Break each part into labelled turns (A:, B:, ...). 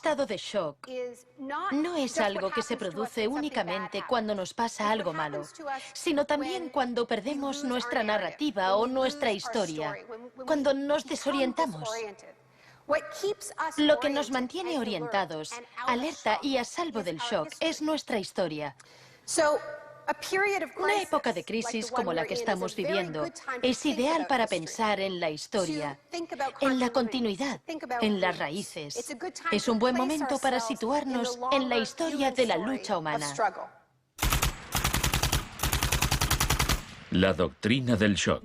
A: estado de shock no es algo que se produce únicamente cuando nos pasa algo malo, sino también cuando perdemos nuestra narrativa o nuestra historia, cuando nos desorientamos. Lo que nos mantiene orientados, alerta y a salvo del shock es nuestra historia. Una época de crisis como la que estamos viviendo es ideal para pensar en la historia, en la continuidad, en las raíces. Es un buen momento para situarnos en la historia de la lucha humana.
B: La doctrina del shock.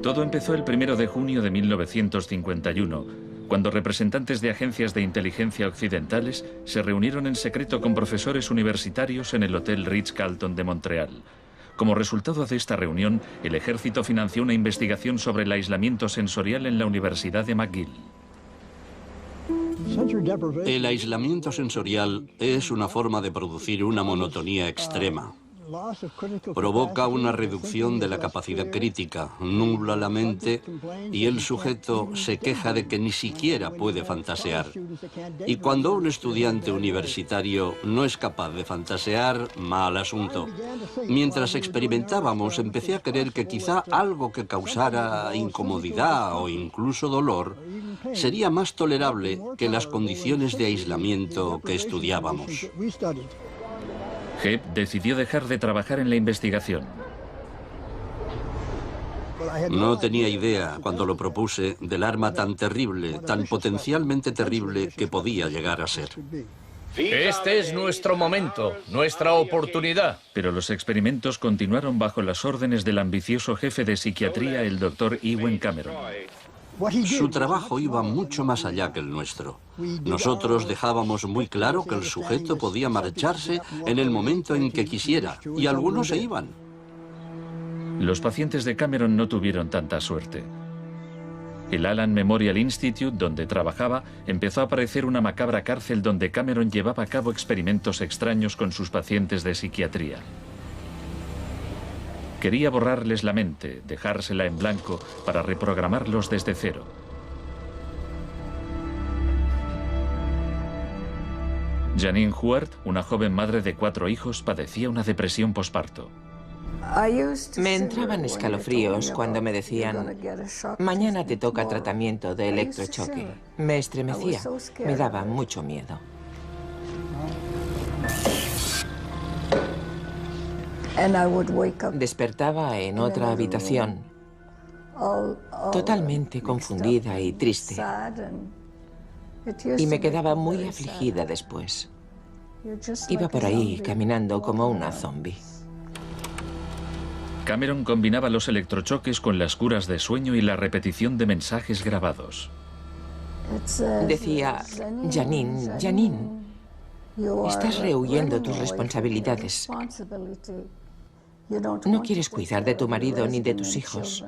B: Todo empezó el 1 de junio de 1951, cuando representantes de agencias de inteligencia occidentales se reunieron en secreto con profesores universitarios en el Hotel Ritz-Carlton de Montreal. Como resultado de esta reunión, el ejército financió una investigación sobre el aislamiento sensorial en la Universidad de McGill.
C: El aislamiento sensorial es una forma de producir una monotonía extrema. Provoca una reducción de la capacidad crítica, nubla la mente y el sujeto se queja de que ni siquiera puede fantasear. Y cuando un estudiante universitario no es capaz de fantasear, mal asunto. Mientras experimentábamos, empecé a creer que quizá algo que causara incomodidad o incluso dolor sería más tolerable que las condiciones de aislamiento que estudiábamos.
B: Hebb decidió dejar de trabajar en la investigación.
C: No tenía idea, cuando lo propuse, del arma tan terrible, tan potencialmente terrible que podía llegar a ser.
D: Este es nuestro momento, nuestra oportunidad.
B: Pero los experimentos continuaron bajo las órdenes del ambicioso jefe de psiquiatría, el Dr. Ewen Cameron.
C: Su trabajo iba mucho más allá que el nuestro. Nosotros dejábamos muy claro que el sujeto podía marcharse en el momento en que quisiera, y algunos se iban.
B: Los pacientes de Cameron no tuvieron tanta suerte. El Allen Memorial Institute, donde trabajaba, empezó a aparecer una macabra cárcel donde Cameron llevaba a cabo experimentos extraños con sus pacientes de psiquiatría. Quería borrarles la mente, dejársela en blanco para reprogramarlos desde cero. Janine Huart, una joven madre de 4 hijos, padecía una depresión posparto.
E: Me entraban escalofríos cuando me decían, mañana te toca tratamiento de electrochoque. Me estremecía, me daba mucho miedo. Despertaba en otra habitación, totalmente confundida y triste. Y me quedaba muy afligida después. Iba por ahí caminando como una zombie.
B: Cameron combinaba los electrochoques con las curas de sueño y la repetición de mensajes grabados.
E: Decía, Janine, Janine, estás rehuyendo tus responsabilidades. No quieres cuidar de tu marido ni de tus hijos.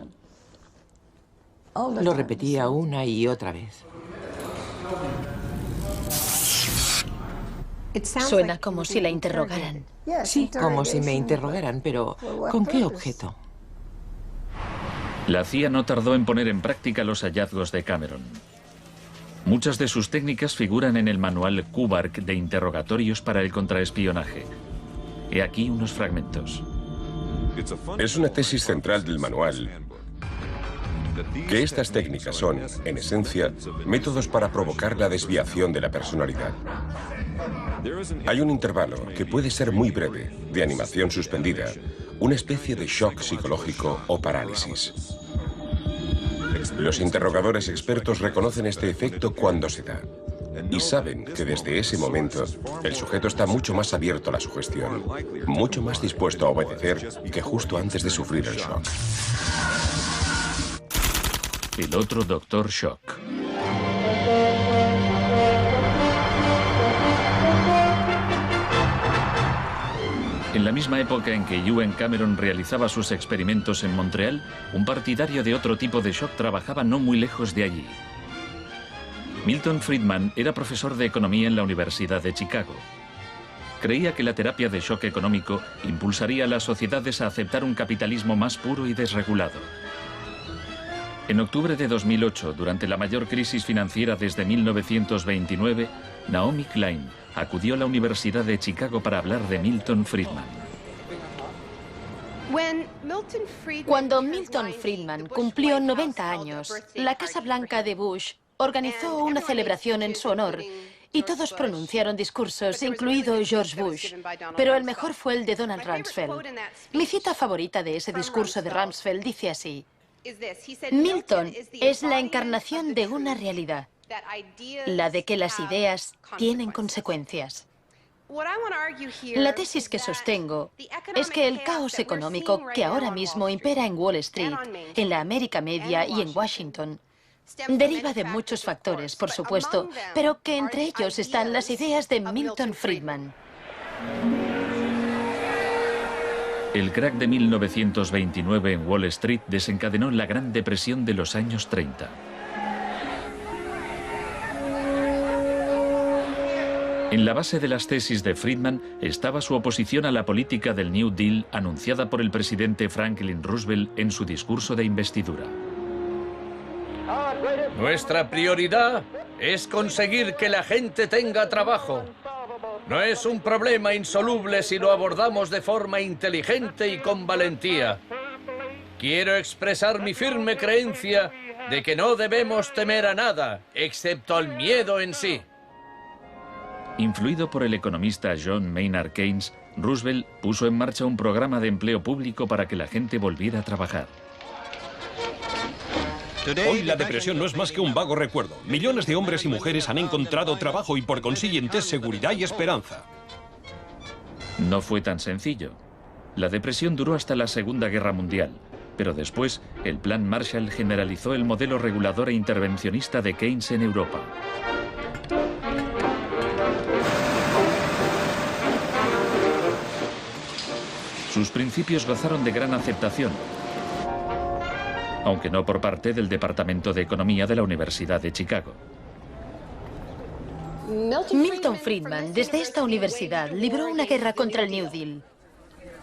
E: Lo repetía una y otra vez.
A: Suena como si la interrogaran.
E: Sí, como si me interrogaran, pero ¿con qué objeto?
B: La CIA no tardó en poner en práctica los hallazgos de Cameron. Muchas de sus técnicas figuran en el manual Kubark de interrogatorios para el contraespionaje. He aquí unos fragmentos.
F: Es una tesis central del manual que estas técnicas son, en esencia, métodos para provocar la desviación de la personalidad. Hay un intervalo, que puede ser muy breve, de animación suspendida, una especie de shock psicológico o parálisis. Los interrogadores expertos reconocen este efecto cuando se da y saben que desde ese momento el sujeto está mucho más abierto a la sugestión, mucho más dispuesto a obedecer que justo antes de sufrir el shock.
B: El otro Dr. Shock. En la misma época en que Ewen Cameron realizaba sus experimentos en Montreal, un partidario de otro tipo de shock trabajaba no muy lejos de allí. Milton Friedman era profesor de economía en la Universidad de Chicago. Creía que la terapia de shock económico impulsaría a las sociedades a aceptar un capitalismo más puro y desregulado. En octubre de 2008, durante la mayor crisis financiera desde 1929, Naomi Klein acudió a la Universidad de Chicago para hablar de Milton Friedman.
A: Cuando Milton Friedman cumplió 90 años, la Casa Blanca de Bush organizó una celebración en su honor y todos pronunciaron discursos, incluido George Bush, pero el mejor fue el de Donald Rumsfeld. Mi cita favorita de ese discurso de Rumsfeld dice así: Milton es la encarnación de una realidad, la de que las ideas tienen consecuencias. La tesis que sostengo es que el caos económico que ahora mismo impera en Wall Street, en la América Media y en Washington, deriva de muchos factores, por supuesto, pero que entre ellos están las ideas de Milton Friedman.
B: El crack de 1929 en Wall Street desencadenó la Gran Depresión de los años 30. En la base de las tesis de Friedman estaba su oposición a la política del New Deal anunciada por el presidente Franklin Roosevelt en su discurso de investidura.
D: Nuestra prioridad es conseguir que la gente tenga trabajo. No es un problema insoluble si lo abordamos de forma inteligente y con valentía. Quiero expresar mi firme creencia de que no debemos temer a nada, excepto al miedo en sí.
B: Influido por el economista John Maynard Keynes, Roosevelt puso en marcha un programa de empleo público para que la gente volviera a trabajar.
G: Hoy la depresión no es más que un vago recuerdo. Millones de hombres y mujeres han encontrado trabajo y por consiguiente seguridad y esperanza.
B: No fue tan sencillo. La depresión duró hasta la Segunda Guerra Mundial, pero después el Plan Marshall generalizó el modelo regulador e intervencionista de Keynes en Europa. Sus principios gozaron de gran aceptación, aunque no por parte del Departamento de Economía de la Universidad de Chicago.
A: Milton Friedman, desde esta universidad, libró una guerra contra el New Deal.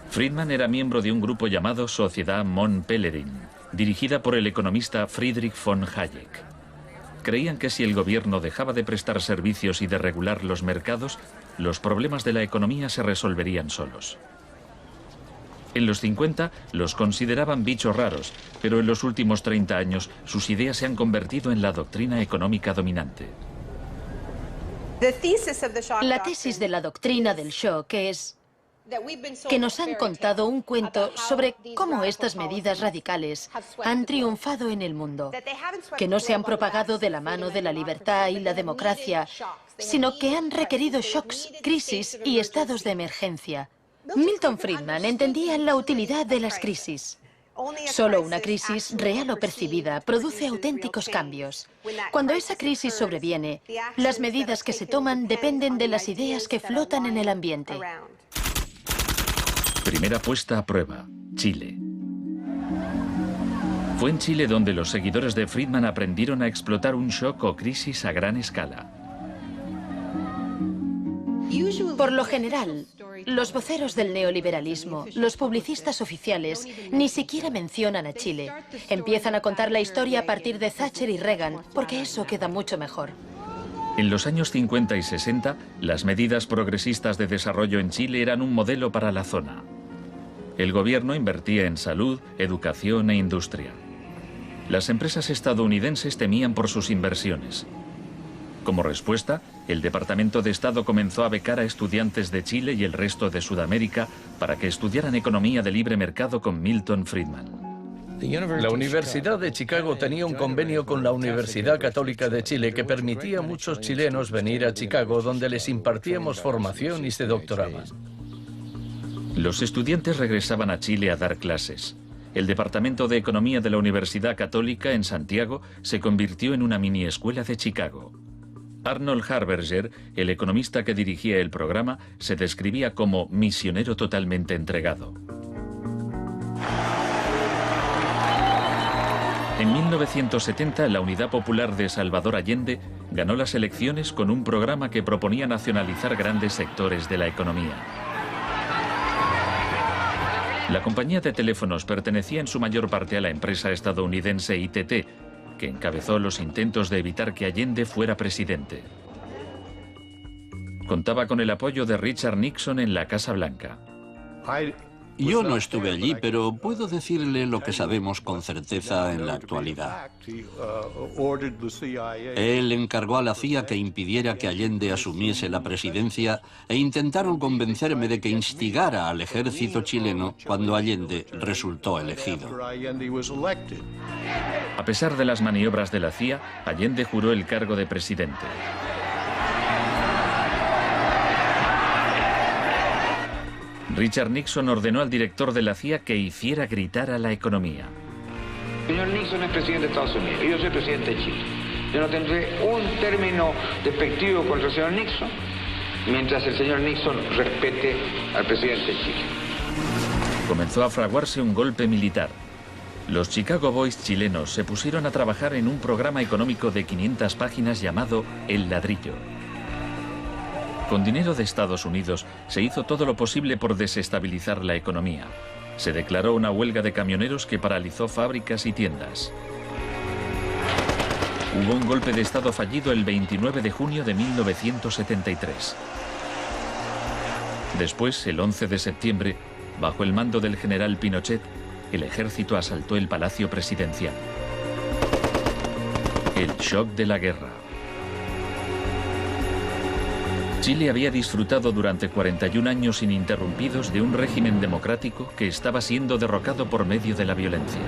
B: Friedman era miembro de un grupo llamado Sociedad Mont Pelerin, dirigida por el economista Friedrich von Hayek. Creían que si el gobierno dejaba de prestar servicios y de regular los mercados, los problemas de la economía se resolverían solos. En los 50 los consideraban bichos raros, pero en los últimos 30 años sus ideas se han convertido en la doctrina económica dominante.
A: La tesis de la doctrina del shock es que nos han contado un cuento sobre cómo estas medidas radicales han triunfado en el mundo, que no se han propagado de la mano de la libertad y la democracia, sino que han requerido shocks, crisis y estados de emergencia. Milton Friedman entendía la utilidad de las crisis. Solo una crisis, real o percibida, produce auténticos cambios. Cuando esa crisis sobreviene, las medidas que se toman dependen de las ideas que flotan en el ambiente.
B: Primera puesta a prueba, Chile. Fue en Chile donde los seguidores de Friedman aprendieron a explotar un shock o crisis a gran escala.
A: Por lo general, los voceros del neoliberalismo, los publicistas oficiales, ni siquiera mencionan a Chile. Empiezan a contar la historia a partir de Thatcher y Reagan, porque eso queda mucho mejor.
B: En los años 50 y 60, las medidas progresistas de desarrollo en Chile eran un modelo para la zona. El gobierno invertía en salud, educación e industria. Las empresas estadounidenses temían por sus inversiones. Como respuesta, el Departamento de Estado comenzó a becar a estudiantes de Chile y el resto de Sudamérica para que estudiaran economía de libre mercado con Milton Friedman.
D: La Universidad de Chicago tenía un convenio con la Universidad Católica de Chile que permitía a muchos chilenos venir a Chicago, donde les impartíamos formación y se doctoraban.
B: Los estudiantes regresaban a Chile a dar clases. El Departamento de Economía de la Universidad Católica en Santiago se convirtió en una mini escuela de Chicago. Arnold Harberger, el economista que dirigía el programa, se describía como misionero totalmente entregado. En 1970, la Unidad Popular de Salvador Allende ganó las elecciones con un programa que proponía nacionalizar grandes sectores de la economía. La compañía de teléfonos pertenecía en su mayor parte a la empresa estadounidense ITT, que encabezó los intentos de evitar que Allende fuera presidente. Contaba con el apoyo de Richard Nixon en la Casa Blanca.
C: Yo no estuve allí, pero puedo decirle lo que sabemos con certeza en la actualidad. Él encargó a la CIA que impidiera que Allende asumiese la presidencia e intentaron convencerme de que instigara al ejército chileno cuando Allende resultó elegido.
B: A pesar de las maniobras de la CIA, Allende juró el cargo de presidente. Richard Nixon ordenó al director de la CIA que hiciera gritar a la economía.
H: Señor Nixon es presidente de Estados Unidos y yo soy presidente de Chile. Yo no tendré un término despectivo contra el señor Nixon mientras el señor Nixon respete al presidente de Chile.
B: Comenzó a fraguarse un golpe militar. Los Chicago Boys chilenos se pusieron a trabajar en un programa económico de 500 páginas llamado El Ladrillo. Con dinero de Estados Unidos se hizo todo lo posible por desestabilizar la economía. Se declaró una huelga de camioneros que paralizó fábricas y tiendas. Hubo un golpe de Estado fallido el 29 de junio de 1973. Después, el 11 de septiembre, bajo el mando del general Pinochet, el ejército asaltó el Palacio Presidencial. El shock de la guerra. Chile había disfrutado durante 41 años ininterrumpidos de un régimen democrático que estaba siendo derrocado por medio de la violencia.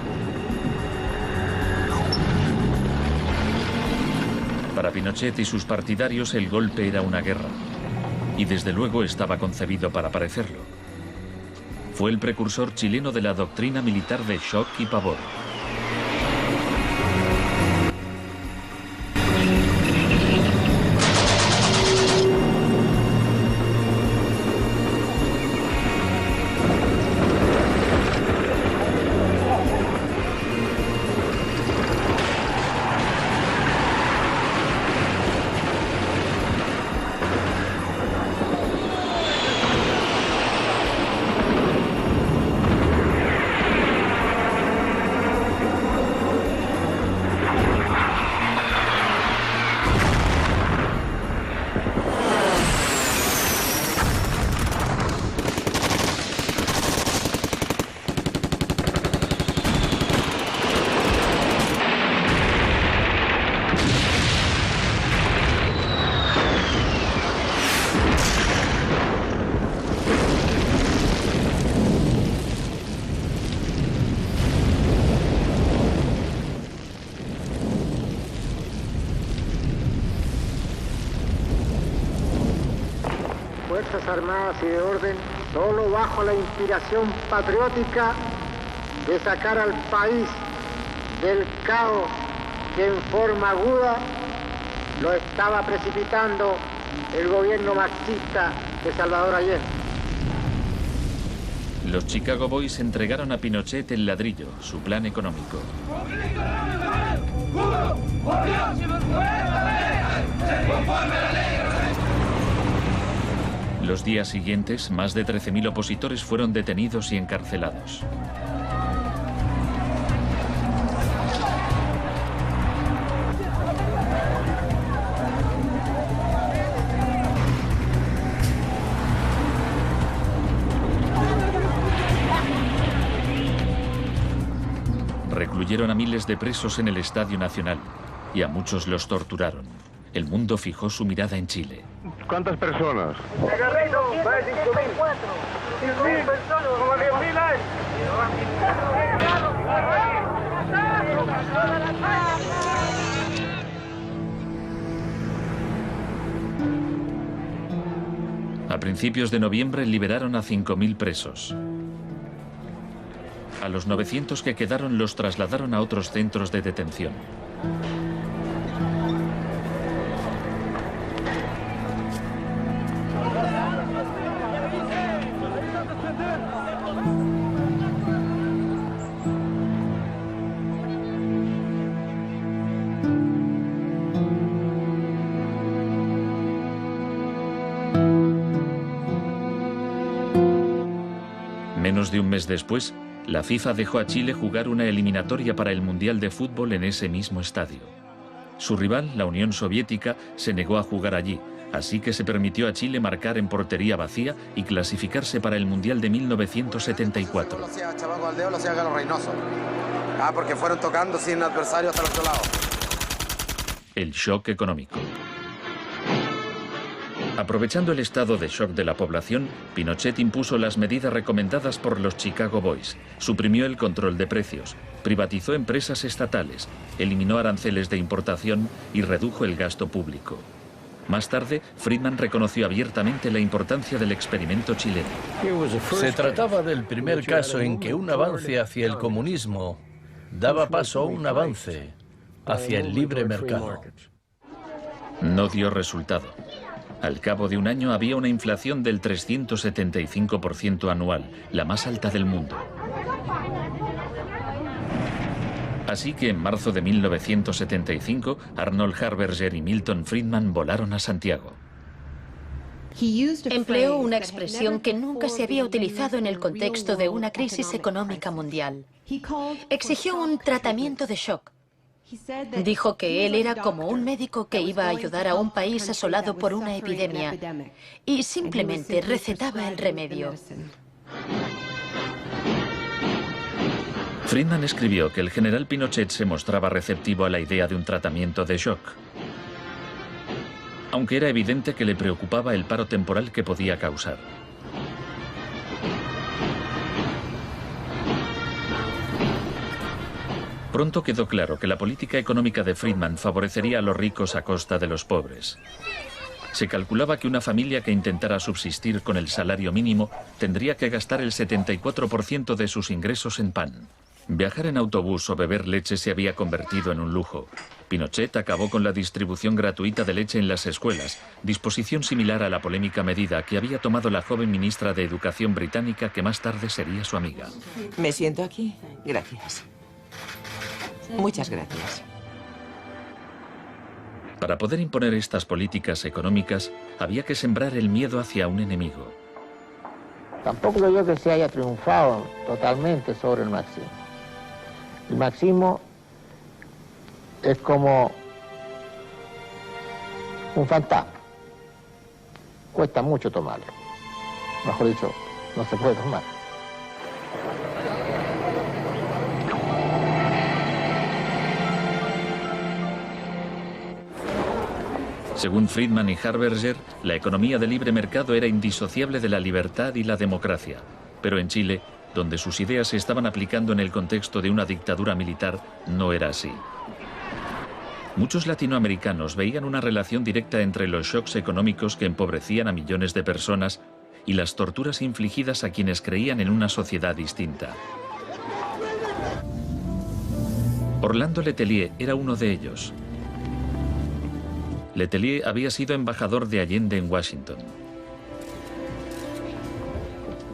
B: Para Pinochet y sus partidarios el golpe era una guerra, y desde luego estaba concebido para parecerlo. Fue el precursor chileno de la doctrina militar de shock y pavor.
I: Fuerzas Armadas y de Orden, solo bajo la inspiración patriótica de sacar al país del caos que en forma aguda lo estaba precipitando el gobierno marxista de Salvador Allende.
B: Los Chicago Boys entregaron a Pinochet el ladrillo, su plan económico. Los días siguientes, más de 13.000 opositores fueron detenidos y encarcelados. Recluyeron a miles de presos en el Estadio Nacional y a muchos los torturaron. El mundo fijó su mirada en Chile.
J: ¿Cuántas personas?
I: Más de 5.000. 10.000 personas, como 10.000 hay.
B: A principios de noviembre liberaron a 5.000 presos. A los 900 que quedaron los trasladaron a otros centros de detención. Menos de un mes después, la FIFA dejó a Chile jugar una eliminatoria para el Mundial de Fútbol en ese mismo estadio. Su rival, la Unión Soviética, se negó a jugar allí, así que se permitió a Chile marcar en portería vacía y clasificarse para el Mundial de 1974.
J: Porque fueron tocando sin adversario hasta el otro lado.
B: El shock económico. Aprovechando el estado de shock de la población, Pinochet impuso las medidas recomendadas por los Chicago Boys, suprimió el control de precios, privatizó empresas estatales, eliminó aranceles de importación y redujo el gasto público. Más tarde, Friedman reconoció abiertamente la importancia del experimento chileno.
D: Se trataba del primer caso en que un avance hacia el comunismo daba paso a un avance hacia el libre mercado.
B: No dio resultado. Al cabo de un año había una inflación del 375% anual, la más alta del mundo. Así que en marzo de 1975, Arnold Harberger y Milton Friedman volaron a Santiago.
A: Empleó una expresión que nunca se había utilizado en el contexto de una crisis económica mundial. Exigió un tratamiento de shock. Dijo que él era como un médico que iba a ayudar a un país asolado por una epidemia y simplemente recetaba el remedio.
B: Friedman escribió que el general Pinochet se mostraba receptivo a la idea de un tratamiento de shock, aunque era evidente que le preocupaba el paro temporal que podía causar. Pronto quedó claro que la política económica de Friedman favorecería a los ricos a costa de los pobres. Se calculaba que una familia que intentara subsistir con el salario mínimo tendría que gastar el 74% de sus ingresos en pan. Viajar en autobús o beber leche se había convertido en un lujo. Pinochet acabó con la distribución gratuita de leche en las escuelas, disposición similar a la polémica medida que había tomado la joven ministra de Educación británica que más tarde sería su amiga.
E: ¿Me siento aquí? Gracias. Muchas gracias.
B: Para poder imponer estas políticas económicas, había que sembrar el miedo hacia un enemigo.
I: Tampoco creo que se haya triunfado totalmente sobre el marxismo. El marxismo es como un fantasma. Cuesta mucho tomarlo. Mejor dicho, no se puede tomar.
B: Según Friedman y Harberger, la economía de libre mercado era indisociable de la libertad y la democracia. Pero en Chile, donde sus ideas se estaban aplicando en el contexto de una dictadura militar, no era así. Muchos latinoamericanos veían una relación directa entre los shocks económicos que empobrecían a millones de personas y las torturas infligidas a quienes creían en una sociedad distinta. Orlando Letelier era uno de ellos. Letelier había sido embajador de Allende en Washington.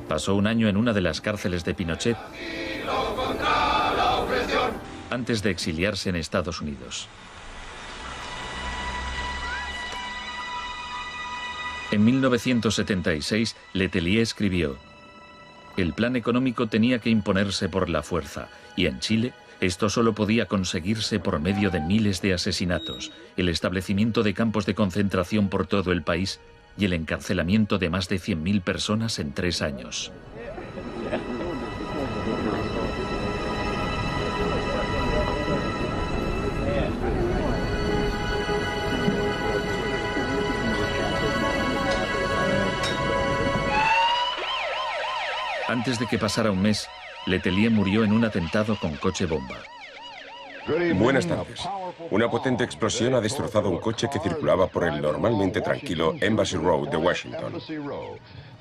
B: Pasó un año en una de las cárceles de Pinochet antes de exiliarse en Estados Unidos. En 1976, Letelier escribió: el plan económico tenía que imponerse por la fuerza, y en Chile esto solo podía conseguirse por medio de miles de asesinatos, el establecimiento de campos de concentración por todo el país y el encarcelamiento de más de 100.000 personas en 3 años. Antes de que pasara un mes, Letelier murió en un atentado con coche bomba.
F: Buenas tardes. Una potente explosión ha destrozado un coche que circulaba por el normalmente tranquilo Embassy Road de Washington.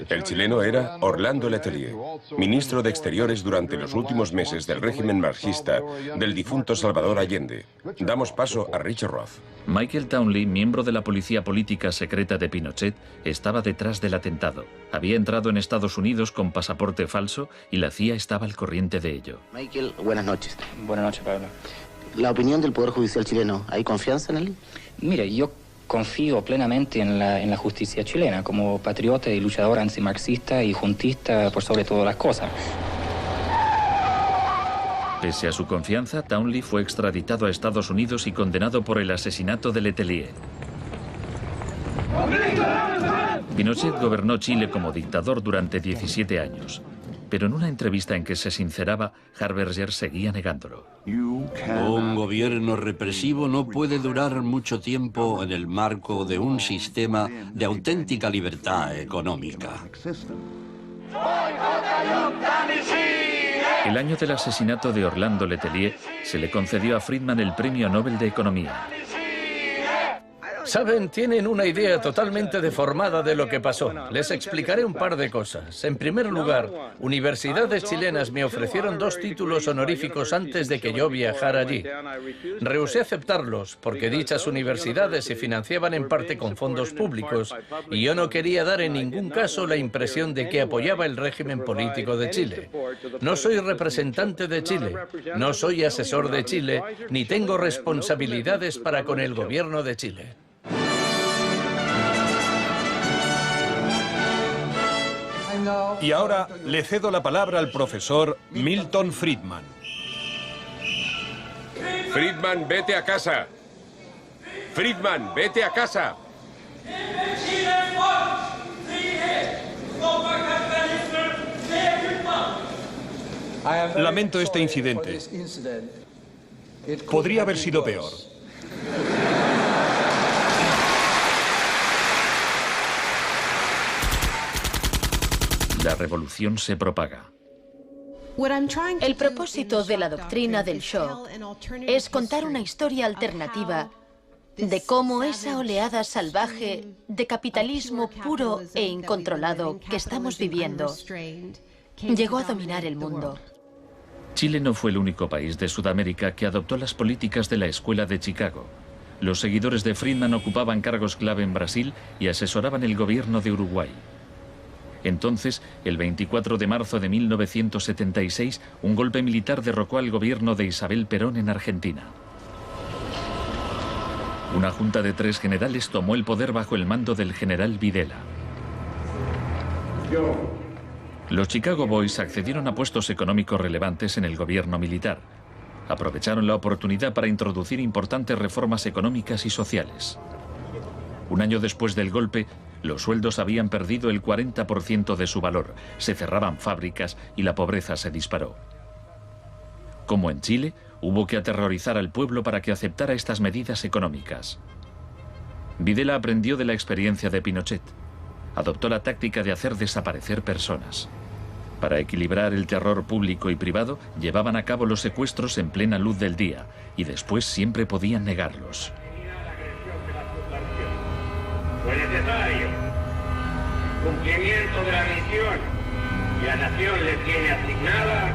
F: El chileno era Orlando Letelier, ministro de Exteriores durante los últimos meses del régimen marxista del difunto Salvador Allende. Damos paso a Richard Roth.
B: Michael Townley, miembro de la policía política secreta de Pinochet, estaba detrás del atentado. Había entrado en Estados Unidos con pasaporte falso y la CIA estaba al corriente de ello.
K: Michael, buenas noches.
L: Buenas noches, Pablo.
K: La opinión del Poder Judicial chileno, ¿hay confianza en él?
L: Mire, yo confío plenamente en la justicia chilena, como patriota y luchador antimarxista y juntista por sobre todas las cosas.
B: Pese a su confianza, Townley fue extraditado a Estados Unidos y condenado por el asesinato de Letelier. Pinochet gobernó Chile como dictador durante 17 años, pero en una entrevista en que se sinceraba, Harberger seguía negándolo.
C: Un gobierno represivo no puede durar mucho tiempo en el marco de un sistema de auténtica libertad económica.
B: El año del asesinato de Orlando Letelier se le concedió a Friedman el Premio Nobel de Economía.
D: Saben, tienen una idea totalmente deformada de lo que pasó. Les explicaré un par de cosas. En primer lugar, universidades chilenas me ofrecieron 2 títulos honoríficos antes de que yo viajara allí. Rehusé aceptarlos porque dichas universidades se financiaban en parte con fondos públicos y yo no quería dar en ningún caso la impresión de que apoyaba el régimen político de Chile. No soy representante de Chile, no soy asesor de Chile, ni tengo responsabilidades para con el gobierno de Chile.
G: Y ahora le cedo la palabra al profesor Milton Friedman.
F: Friedman, vete a casa. Friedman, vete a casa.
G: Lamento este incidente. Podría haber sido peor.
B: La revolución se propaga.
A: El propósito de la doctrina del shock es contar una historia alternativa de cómo esa oleada salvaje de capitalismo puro e incontrolado que estamos viviendo llegó a dominar el mundo.
B: Chile no fue el único país de Sudamérica que adoptó las políticas de la Escuela de Chicago. Los seguidores de Friedman ocupaban cargos clave en Brasil y asesoraban el gobierno de Uruguay. Entonces, el 24 de marzo de 1976, un golpe militar derrocó al gobierno de Isabel Perón en Argentina. Una junta de 3 generales tomó el poder bajo el mando del general Videla. Los Chicago Boys accedieron a puestos económicos relevantes en el gobierno militar. Aprovecharon la oportunidad para introducir importantes reformas económicas y sociales. Un año después del golpe, los sueldos habían perdido el 40% de su valor, se cerraban fábricas y la pobreza se disparó. Como en Chile, hubo que aterrorizar al pueblo para que aceptara estas medidas económicas. Videla aprendió de la experiencia de Pinochet. Adoptó la táctica de hacer desaparecer personas. Para equilibrar el terror público y privado, llevaban a cabo los secuestros en plena luz del día y después siempre podían negarlos.
M: Fue necesario cumplimiento de la misión que la nación le tiene asignada,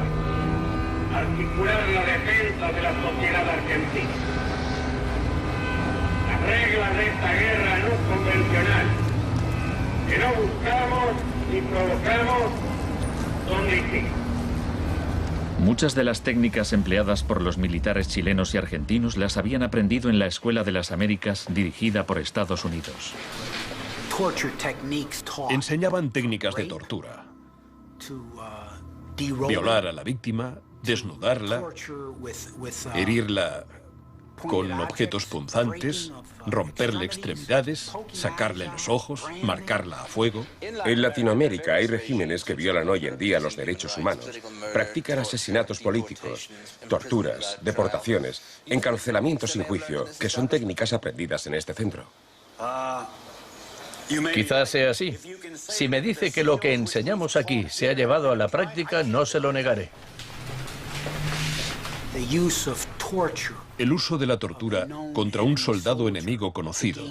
M: articular la defensa de la sociedad argentina. Las reglas de esta guerra no convencional, que no buscamos ni provocamos, son distintas.
B: Muchas de las técnicas empleadas por los militares chilenos y argentinos las habían aprendido en la Escuela de las Américas dirigida por Estados Unidos.
G: Enseñaban técnicas de tortura. Violar a la víctima, desnudarla, herirla con objetos punzantes, romperle extremidades, sacarle los ojos, marcarla a fuego.
F: En Latinoamérica hay regímenes que violan hoy en día los derechos humanos. Practican asesinatos políticos, torturas, deportaciones, encarcelamientos sin juicio, que son técnicas aprendidas en este centro.
D: Quizás sea así. Si me dice que lo que enseñamos aquí se ha llevado a la práctica, no se lo negaré.
G: El uso de la tortura contra un soldado enemigo conocido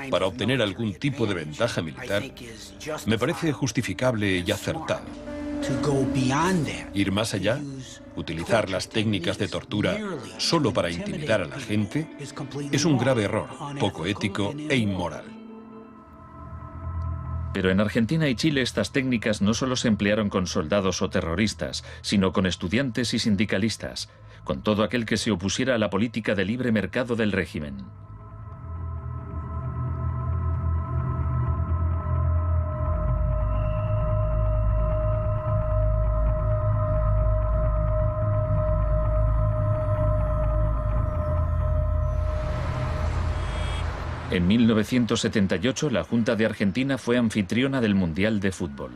G: para obtener algún tipo de ventaja militar me parece justificable y acertado. Ir más allá, utilizar las técnicas de tortura solo para intimidar a la gente, es un grave error, poco ético e inmoral.
B: Pero en Argentina y Chile estas técnicas no solo se emplearon con soldados o terroristas, sino con estudiantes y sindicalistas, con todo aquel que se opusiera a la política de libre mercado del régimen. En 1978, la Junta de Argentina fue anfitriona del Mundial de Fútbol.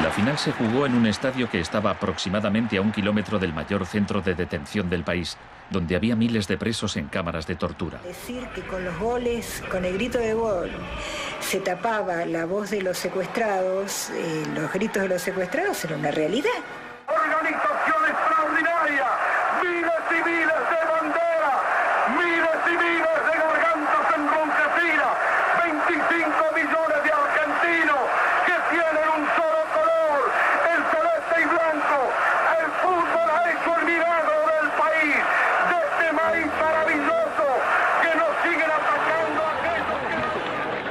B: La final se jugó en un estadio que estaba aproximadamente a 1 kilómetro del mayor centro de detención del país, donde había miles de presos en cámaras de tortura.
N: Decir que con los goles, con el grito de gol, se tapaba la voz de los secuestrados, los gritos de los secuestrados era una realidad.
M: Organización extraordinaria, miles y miles de banderas, miles y miles de gargantas enronquecidas, 25 millones de argentinos que tienen un solo color, el celeste y blanco. El fútbol ha hecho el milagro del país, de este maíz maravilloso que nos siguen atacando a aquellos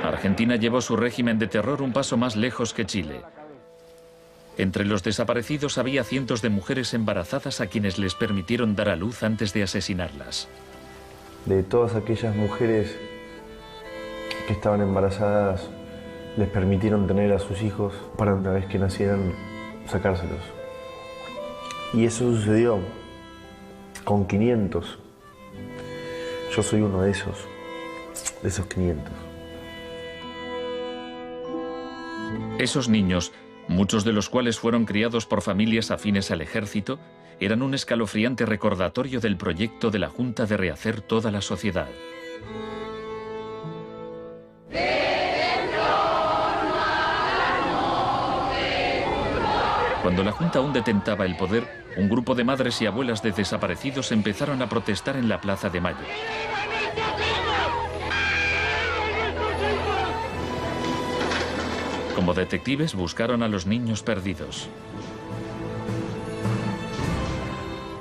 M: que...
B: Argentina llevó su régimen de terror un paso más lejos que Chile. Entre los desaparecidos había cientos de mujeres embarazadas a quienes les permitieron dar a luz antes de asesinarlas.
O: De todas aquellas mujeres que estaban embarazadas, les permitieron tener a sus hijos para una vez que nacieran, sacárselos. Y eso sucedió con 500. Yo soy uno de esos 500.
B: Esos niños, muchos de los cuales fueron criados por familias afines al ejército, eran un escalofriante recordatorio del proyecto de la Junta de rehacer toda la sociedad. Cuando la Junta aún detentaba el poder, un grupo de madres y abuelas de desaparecidos empezaron a protestar en la Plaza de Mayo. Como detectives buscaron a los niños perdidos.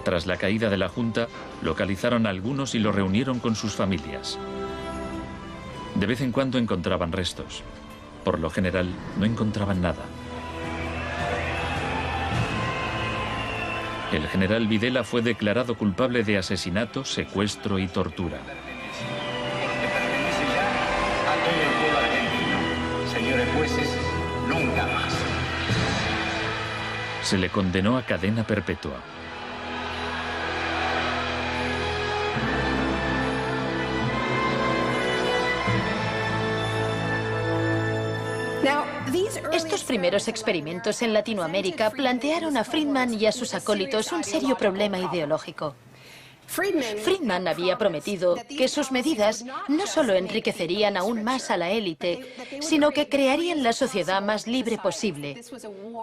B: Tras la caída de la Junta, localizaron a algunos y los reunieron con sus familias. De vez en cuando encontraban restos. Por lo general, no encontraban nada. El general Videla fue declarado culpable de asesinato, secuestro y tortura.
P: Señores jueces, nunca más.
B: Se le condenó a cadena perpetua.
A: Estos primeros experimentos en Latinoamérica plantearon a Friedman y a sus acólitos un serio problema ideológico. Friedman había prometido que sus medidas no solo enriquecerían aún más a la élite, sino que crearían la sociedad más libre posible,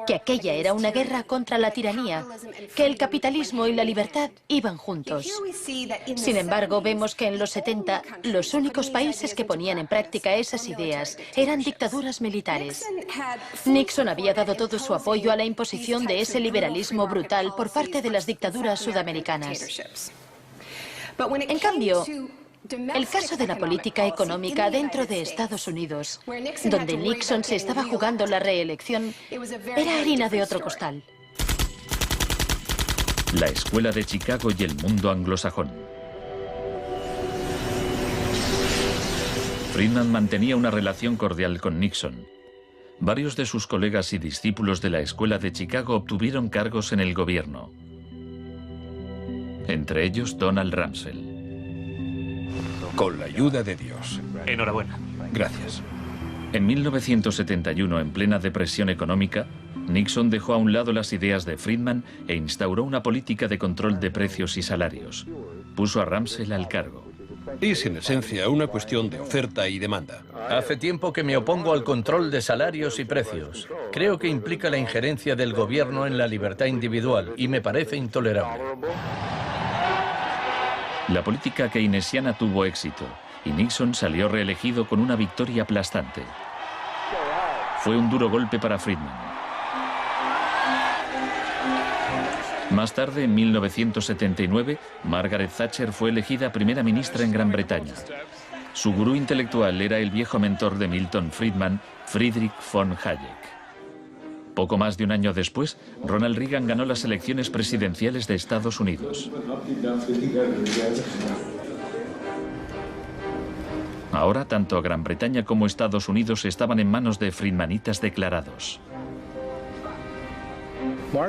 A: que aquella era una guerra contra la tiranía, que el capitalismo y la libertad iban juntos. Sin embargo, vemos que en los 70 los únicos países que ponían en práctica esas ideas eran dictaduras militares. Nixon había dado todo su apoyo a la imposición de ese liberalismo brutal por parte de las dictaduras sudamericanas. En cambio, el caso de la política económica dentro de Estados Unidos, donde Nixon se estaba jugando la reelección, era harina de otro costal.
B: La escuela de Chicago y el mundo anglosajón. Friedman mantenía una relación cordial con Nixon. Varios de sus colegas y discípulos de la escuela de Chicago obtuvieron cargos en el gobierno. Entre ellos Donald Rumsfeld.
G: Con la ayuda de Dios.
Q: Enhorabuena.
G: Gracias.
B: En 1971, en plena depresión económica, Nixon dejó a un lado las ideas de Friedman e instauró una política de control de precios y salarios. Puso a Rumsfeld al cargo.
G: Es en esencia una cuestión de oferta y demanda.
D: Hace tiempo que me opongo al control de salarios y precios. Creo que implica la injerencia del gobierno en la libertad individual y me parece intolerable.
B: La política keynesiana tuvo éxito y Nixon salió reelegido con una victoria aplastante. Fue un duro golpe para Friedman. Más tarde, en 1979, Margaret Thatcher fue elegida primera ministra en Gran Bretaña. Su gurú intelectual era el viejo mentor de Milton Friedman, Friedrich von Hayek. Poco más de un año después, Ronald Reagan ganó las elecciones presidenciales de Estados Unidos. Ahora, tanto Gran Bretaña como Estados Unidos estaban en manos de friedmanitas declarados.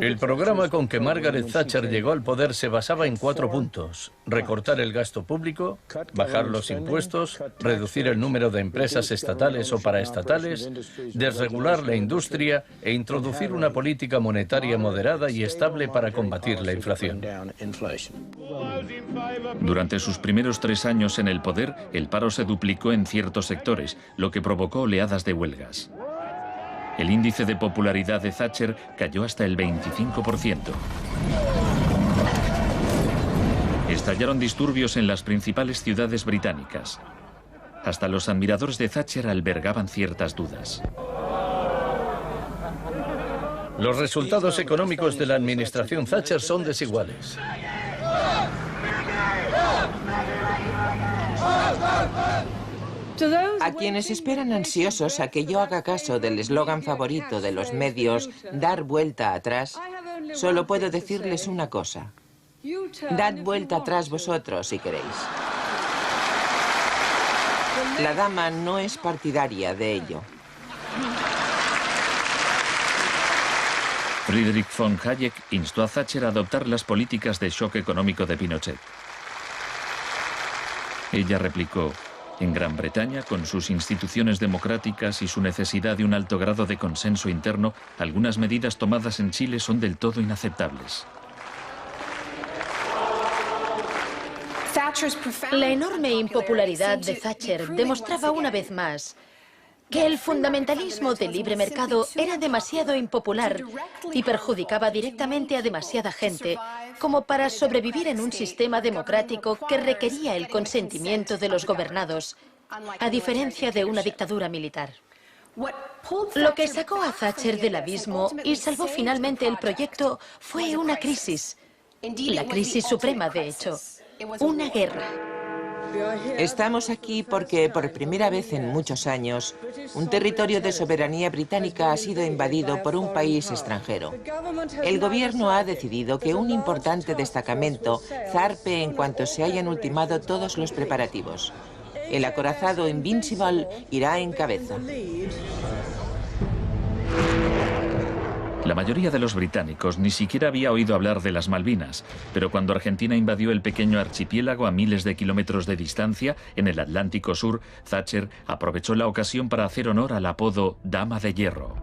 D: El programa con que Margaret Thatcher llegó al poder se basaba en 4 puntos: recortar el gasto público, bajar los impuestos, reducir el número de empresas estatales o paraestatales, desregular la industria e introducir una política monetaria moderada y estable para combatir la inflación.
B: Durante sus primeros 3 años en el poder, el paro se duplicó en ciertos sectores, lo que provocó oleadas de huelgas. El índice de popularidad de Thatcher cayó hasta el 25%. Estallaron disturbios en las principales ciudades británicas. Hasta los admiradores de Thatcher albergaban ciertas dudas.
D: Los resultados económicos de la administración Thatcher son desiguales.
E: A quienes esperan ansiosos a que yo haga caso del eslogan favorito de los medios, dar vuelta atrás, solo puedo decirles una cosa: dad vuelta atrás vosotros si queréis. La dama no es partidaria de ello.
B: Friedrich von Hayek instó a Thatcher a adoptar las políticas de shock económico de Pinochet. Ella replicó: en Gran Bretaña, con sus instituciones democráticas y su necesidad de un alto grado de consenso interno, algunas medidas tomadas en Chile son del todo inaceptables.
A: La enorme impopularidad de Thatcher demostraba una vez más que el fundamentalismo del libre mercado era demasiado impopular y perjudicaba directamente a demasiada gente como para sobrevivir en un sistema democrático que requería el consentimiento de los gobernados, a diferencia de una dictadura militar. Lo que sacó a Thatcher del abismo y salvó finalmente el proyecto fue una crisis, la crisis suprema, de hecho, una guerra.
E: Estamos aquí porque, por primera vez en muchos años, un territorio de soberanía británica ha sido invadido por un país extranjero. El gobierno ha decidido que un importante destacamento zarpe en cuanto se hayan ultimado todos los preparativos. El acorazado Invincible irá en cabeza.
B: La mayoría de los británicos ni siquiera había oído hablar de las Malvinas, pero cuando Argentina invadió el pequeño archipiélago a miles de kilómetros de distancia en el Atlántico Sur, Thatcher aprovechó la ocasión para hacer honor al apodo Dama de Hierro.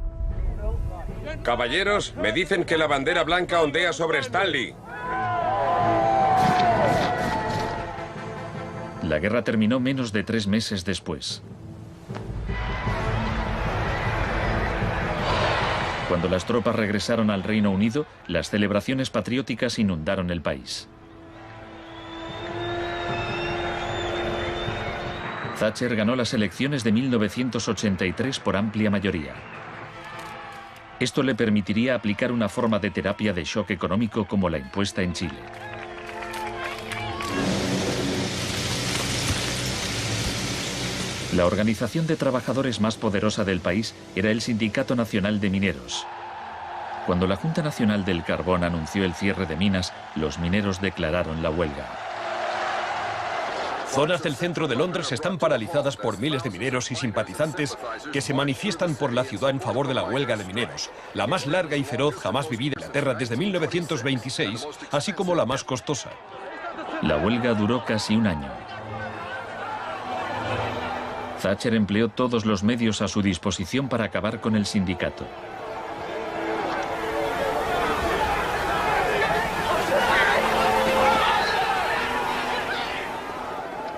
F: Caballeros, me dicen que la bandera blanca ondea sobre Stanley.
B: La guerra terminó menos de 3 meses después. Cuando las tropas regresaron al Reino Unido, las celebraciones patrióticas inundaron el país. Thatcher ganó las elecciones de 1983 por amplia mayoría. Esto le permitiría aplicar una forma de terapia de shock económico como la impuesta en Chile. La organización de trabajadores más poderosa del país era el Sindicato Nacional de Mineros. Cuando la Junta Nacional del Carbón anunció el cierre de minas, los mineros declararon la huelga.
G: Zonas del centro de Londres están paralizadas por miles de mineros y simpatizantes que se manifiestan por la ciudad en favor de la huelga de mineros, la más larga y feroz jamás vivida en Inglaterra desde 1926, así como la más costosa.
B: La huelga duró casi un año. Thatcher empleó todos los medios a su disposición para acabar con el sindicato.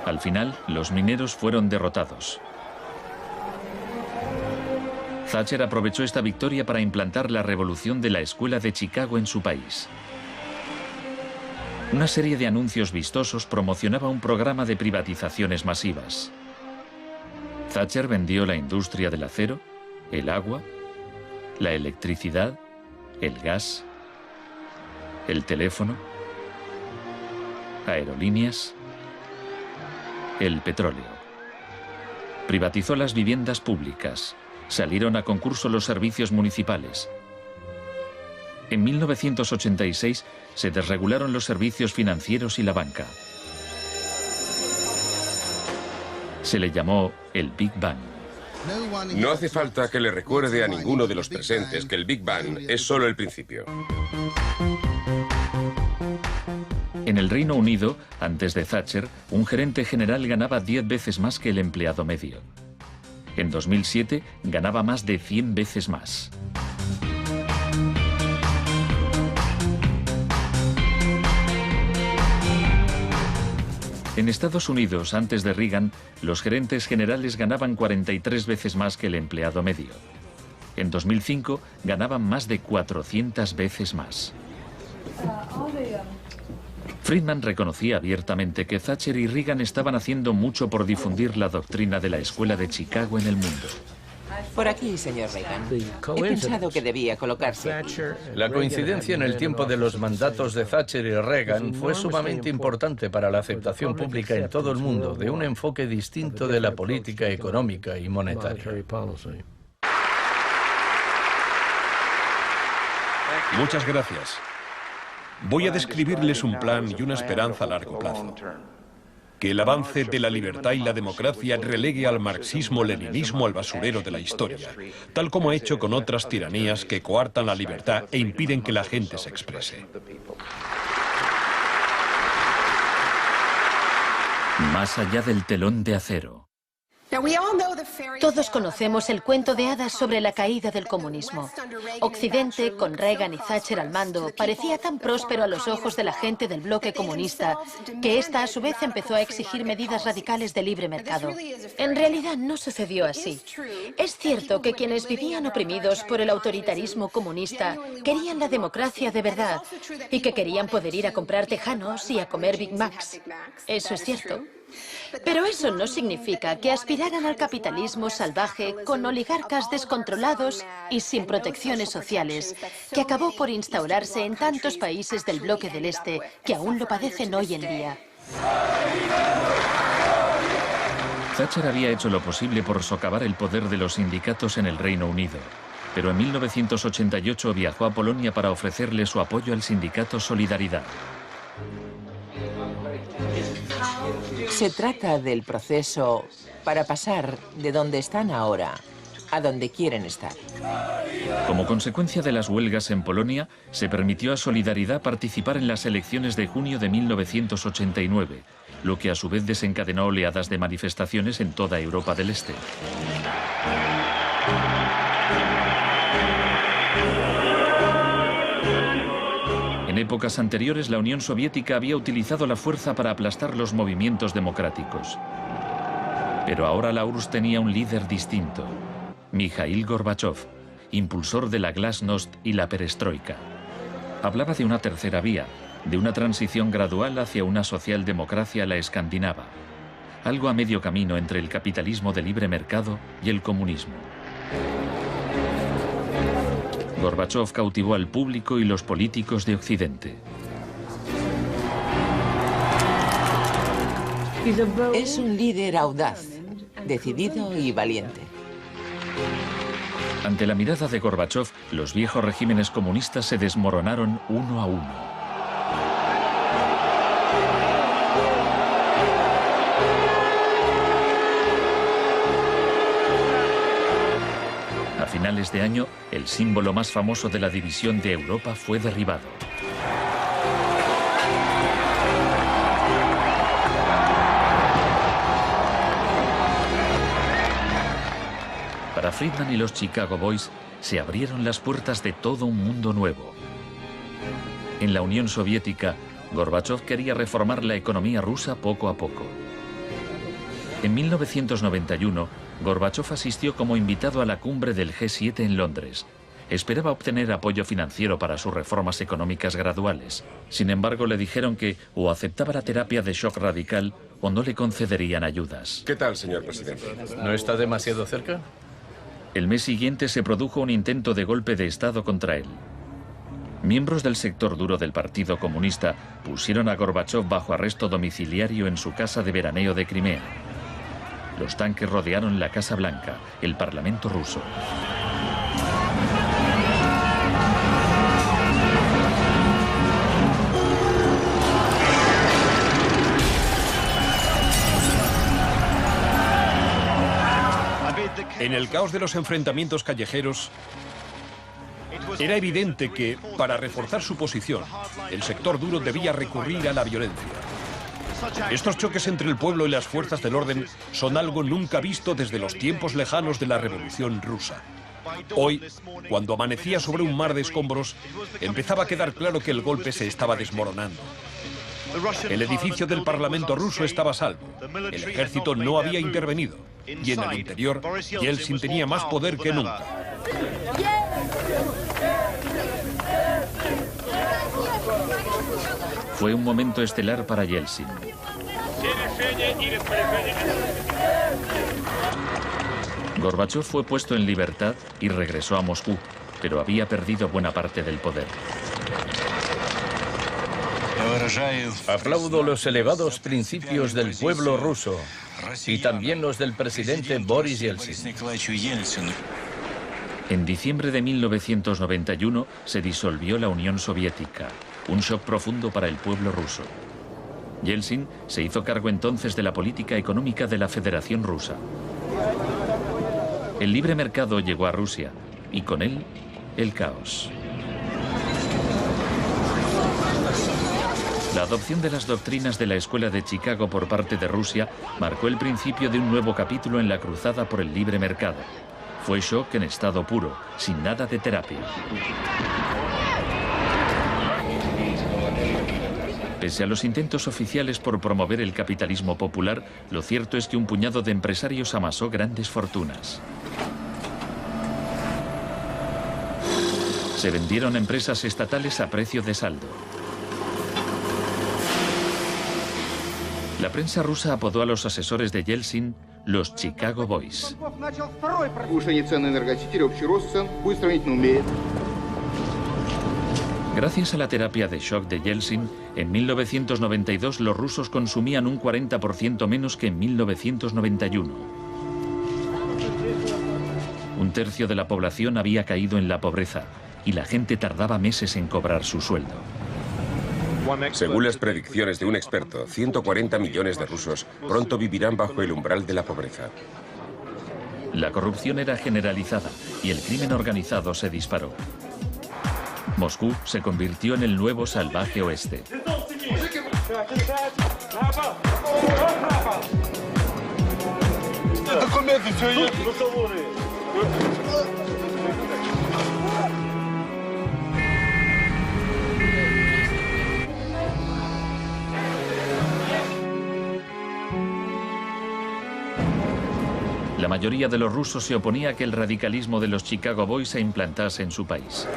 B: Al final, los mineros fueron derrotados. Thatcher aprovechó esta victoria para implantar la revolución de la Escuela de Chicago en su país. Una serie de anuncios vistosos promocionaba un programa de privatizaciones masivas. Thatcher vendió la industria del acero, el agua, la electricidad, el gas, el teléfono, aerolíneas, el petróleo. Privatizó las viviendas públicas, salieron a concurso los servicios municipales. En 1986 se desregularon los servicios financieros y la banca. Se le llamó el Big Bang.
F: No hace falta que le recuerde a ninguno de los presentes que el Big Bang es solo el principio.
B: En el Reino Unido, antes de Thatcher, un gerente general ganaba 10 veces más que el empleado medio. En 2007 ganaba más de 100 veces más. En Estados Unidos, antes de Reagan, los gerentes generales ganaban 43 veces más que el empleado medio. En 2005 ganaban más de 400 veces más. Friedman reconocía abiertamente que Thatcher y Reagan estaban haciendo mucho por difundir la doctrina de la Escuela de Chicago en el mundo.
E: Por aquí, señor Reagan. He pensado que debía colocarse aquí.
D: La coincidencia en el tiempo de los mandatos de Thatcher y Reagan fue sumamente importante para la aceptación pública en todo el mundo de un enfoque distinto de la política económica y monetaria.
G: Muchas gracias. Voy a describirles un plan y una esperanza a largo plazo. Que el avance de la libertad y la democracia relegue al marxismo-leninismo al basurero de la historia, tal como ha hecho con otras tiranías que coartan la libertad e impiden que la gente se exprese.
B: Más allá del telón de acero.
A: Todos conocemos el cuento de hadas sobre la caída del comunismo. Occidente, con Reagan y Thatcher al mando, parecía tan próspero a los ojos de la gente del bloque comunista que ésta a su vez empezó a exigir medidas radicales de libre mercado. En realidad no sucedió así. Es cierto que quienes vivían oprimidos por el autoritarismo comunista querían la democracia de verdad y que querían poder ir a comprar tejanos y a comer Big Macs. Eso es cierto. Pero eso no significa que aspiraran al capitalismo salvaje con oligarcas descontrolados y sin protecciones sociales, que acabó por instaurarse en tantos países del bloque del Este que aún lo padecen hoy en día.
B: Thatcher había hecho lo posible por socavar el poder de los sindicatos en el Reino Unido, pero en 1988 viajó a Polonia para ofrecerle su apoyo al sindicato Solidaridad.
E: Se trata del proceso para pasar de donde están ahora a donde quieren estar.
B: Como consecuencia de las huelgas en Polonia, se permitió a Solidaridad participar en las elecciones de junio de 1989, lo que a su vez desencadenó oleadas de manifestaciones en toda Europa del Este. En épocas anteriores, la Unión Soviética había utilizado la fuerza para aplastar los movimientos democráticos. Pero ahora la URSS tenía un líder distinto, Mikhail Gorbachov, impulsor de la Glasnost y la Perestroika. Hablaba de una tercera vía, de una transición gradual hacia una socialdemocracia a la escandinava, algo a medio camino entre el capitalismo de libre mercado y el comunismo. Gorbachov cautivó al público y los políticos de Occidente.
E: Es un líder audaz, decidido y valiente.
B: Ante la mirada de Gorbachov, los viejos regímenes comunistas se desmoronaron uno a uno. A finales de año, el símbolo más famoso de la división de Europa fue derribado. Para Friedman y los Chicago Boys, se abrieron las puertas de todo un mundo nuevo. En la Unión Soviética, Gorbachov quería reformar la economía rusa poco a poco. En 1991, Gorbachov asistió como invitado a la cumbre del G7 en Londres. Esperaba obtener apoyo financiero para sus reformas económicas graduales. Sin embargo, le dijeron que o aceptaba la terapia de shock radical o no le concederían ayudas.
F: ¿Qué tal, señor presidente?
D: ¿No está demasiado cerca?
B: El mes siguiente se produjo un intento de golpe de Estado contra él. Miembros del sector duro del Partido Comunista pusieron a Gorbachov bajo arresto domiciliario en su casa de veraneo de Crimea. Los tanques rodearon la Casa Blanca, el Parlamento ruso.
G: En el caos de los enfrentamientos callejeros, era evidente que, para reforzar su posición, el sector duro debía recurrir a la violencia. Estos choques entre el pueblo y las fuerzas del orden son algo nunca visto desde los tiempos lejanos de la Revolución Rusa. Hoy, cuando amanecía sobre un mar de escombros, empezaba a quedar claro que el golpe se estaba desmoronando. El edificio del Parlamento ruso estaba a salvo. El ejército no había intervenido. Y en el interior, Yeltsin tenía más poder que nunca.
B: Fue un momento estelar para Yeltsin. Gorbachov fue puesto en libertad y regresó a Moscú, pero había perdido buena parte del poder.
D: Aplaudo los elevados principios del pueblo ruso y también los del presidente Boris Yeltsin.
B: En diciembre de 1991 se disolvió la Unión Soviética, un shock profundo para el pueblo ruso. Yeltsin se hizo cargo entonces de la política económica de la Federación Rusa. El libre mercado llegó a Rusia y con él el caos. La adopción de las doctrinas de la Escuela de Chicago por parte de Rusia marcó el principio de un nuevo capítulo en la cruzada por el libre mercado. Fue shock en estado puro, sin nada de terapia. Pese a los intentos oficiales por promover el capitalismo popular, lo cierto es que un puñado de empresarios amasó grandes fortunas. Se vendieron empresas estatales a precio de saldo. La prensa rusa apodó a los asesores de Yeltsin los Chicago Boys. Gracias a la terapia de shock de Yeltsin, en 1992 los rusos consumían un 40% menos que en 1991. Un tercio de la población había caído en la pobreza y la gente tardaba meses en cobrar su sueldo.
F: Según las predicciones de un experto, 140 millones de rusos pronto vivirán bajo el umbral de la pobreza.
B: La corrupción era generalizada y el crimen organizado se disparó. Moscú se convirtió en el nuevo salvaje oeste. La mayoría de los rusos se oponía a que el radicalismo de los Chicago Boys se implantase en su país.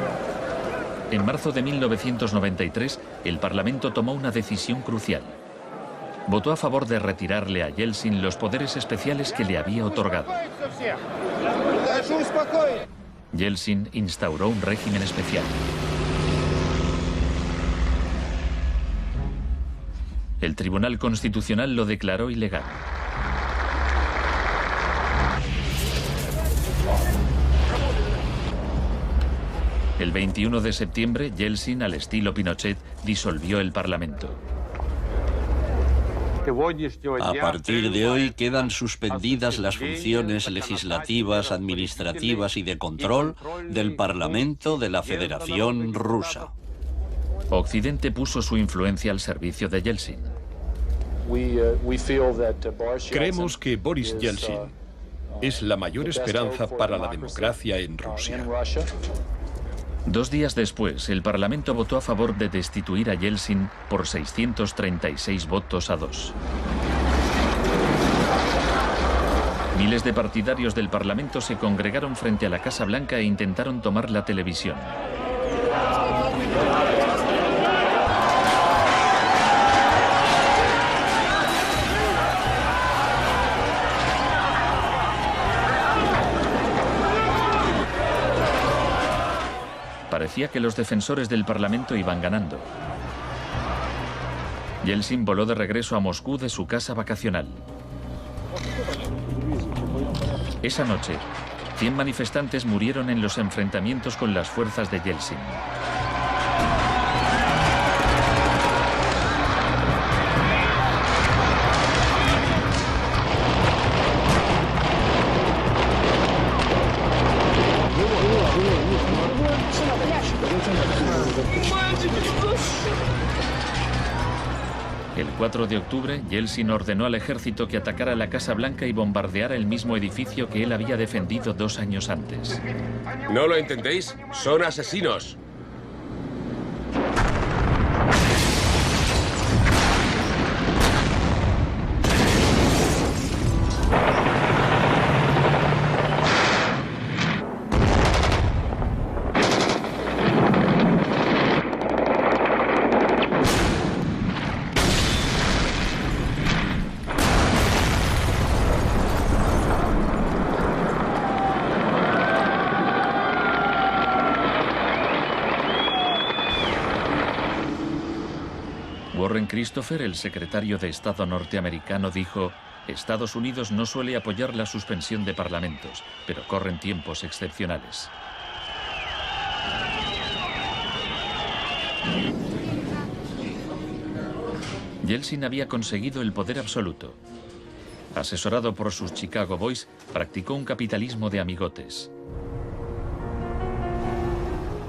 B: En marzo de 1993, el Parlamento tomó una decisión crucial. Votó a favor de retirarle a Yeltsin los poderes especiales que le había otorgado. Yeltsin instauró un régimen especial. El Tribunal Constitucional lo declaró ilegal. El 21 de septiembre, Yeltsin, al estilo Pinochet, disolvió el Parlamento.
C: A partir de hoy quedan suspendidas las funciones legislativas, administrativas y de control del Parlamento de la Federación Rusa.
B: Occidente puso su influencia al servicio de Yeltsin.
G: Creemos que Boris Yeltsin es la mayor esperanza para la democracia en Rusia.
B: 2 días después, el Parlamento votó a favor de destituir a Yeltsin por 636 votos a 2. Miles de partidarios del Parlamento se congregaron frente a la Casa Blanca e intentaron tomar la televisión. Parecía que los defensores del Parlamento iban ganando. Yeltsin voló de regreso a Moscú de su casa vacacional. Esa noche, 100 manifestantes murieron en los enfrentamientos con las fuerzas de Yeltsin. El 4 de octubre, Yeltsin ordenó al ejército que atacara la Casa Blanca y bombardeara el mismo edificio que él había defendido 2 años antes.
F: ¿No lo entendéis? ¡Son asesinos!
B: Warren Christopher, el secretario de Estado norteamericano, dijo: Estados Unidos no suele apoyar la suspensión de parlamentos, pero corren tiempos excepcionales. Yeltsin había conseguido el poder absoluto. Asesorado por sus Chicago Boys, practicó un capitalismo de amigotes.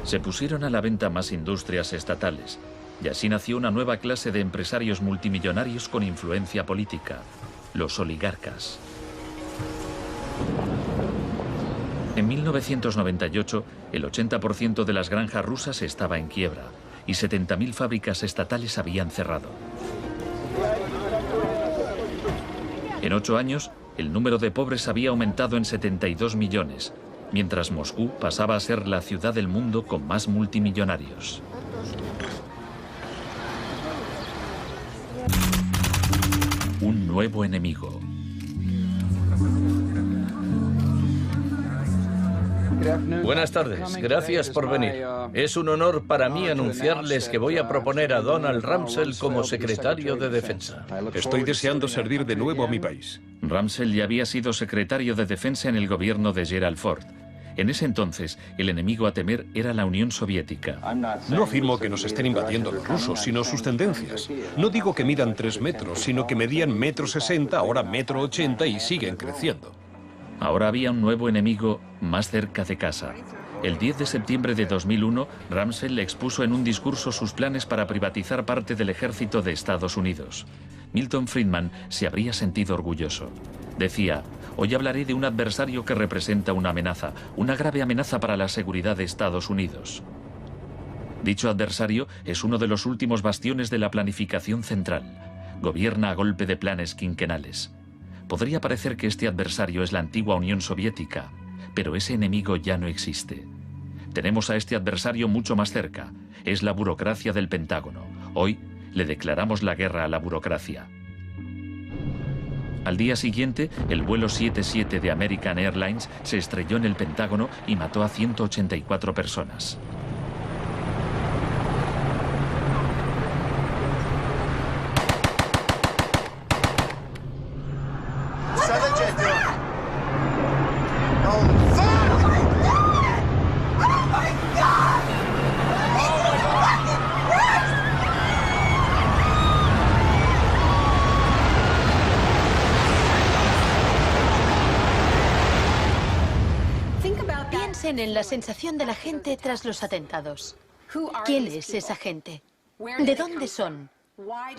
B: Se pusieron a la venta más industrias estatales, y así nació una nueva clase de empresarios multimillonarios con influencia política, los oligarcas. En 1998, el 80% de las granjas rusas estaba en quiebra y 70.000 fábricas estatales habían cerrado. En 8 años, el número de pobres había aumentado en 72 millones, mientras Moscú pasaba a ser la ciudad del mundo con más multimillonarios. Un nuevo enemigo.
D: Buenas tardes, gracias por venir. Es un honor para mí anunciarles que voy a proponer a Donald Rumsfeld como secretario de Defensa.
G: Estoy deseando servir de nuevo a mi país.
B: Rumsfeld ya había sido secretario de Defensa en el gobierno de Gerald Ford. En ese entonces, el enemigo a temer era la Unión Soviética.
G: No afirmo que nos estén invadiendo los rusos, sino sus tendencias. No digo que midan 3 metros, sino que medían 1,60 m, ahora 1,80 m y siguen creciendo.
B: Ahora había un nuevo enemigo más cerca de casa. El 10 de septiembre de 2001, Rumsfeld expuso en un discurso sus planes para privatizar parte del ejército de Estados Unidos. Milton Friedman se habría sentido orgulloso. Decía: hoy hablaré de un adversario que representa una amenaza, una grave amenaza para la seguridad de Estados Unidos. Dicho adversario es uno de los últimos bastiones de la planificación central. Gobierna a golpe de planes quinquenales. Podría parecer que este adversario es la antigua Unión Soviética, pero ese enemigo ya no existe. Tenemos a este adversario mucho más cerca. Es la burocracia del Pentágono. Hoy le declaramos la guerra a la burocracia. Al día siguiente, el vuelo 77 de American Airlines se estrelló en el Pentágono y mató a 184 personas.
A: Piensen en la sensación de la gente tras los atentados. ¿Quién es esa gente? ¿De dónde son?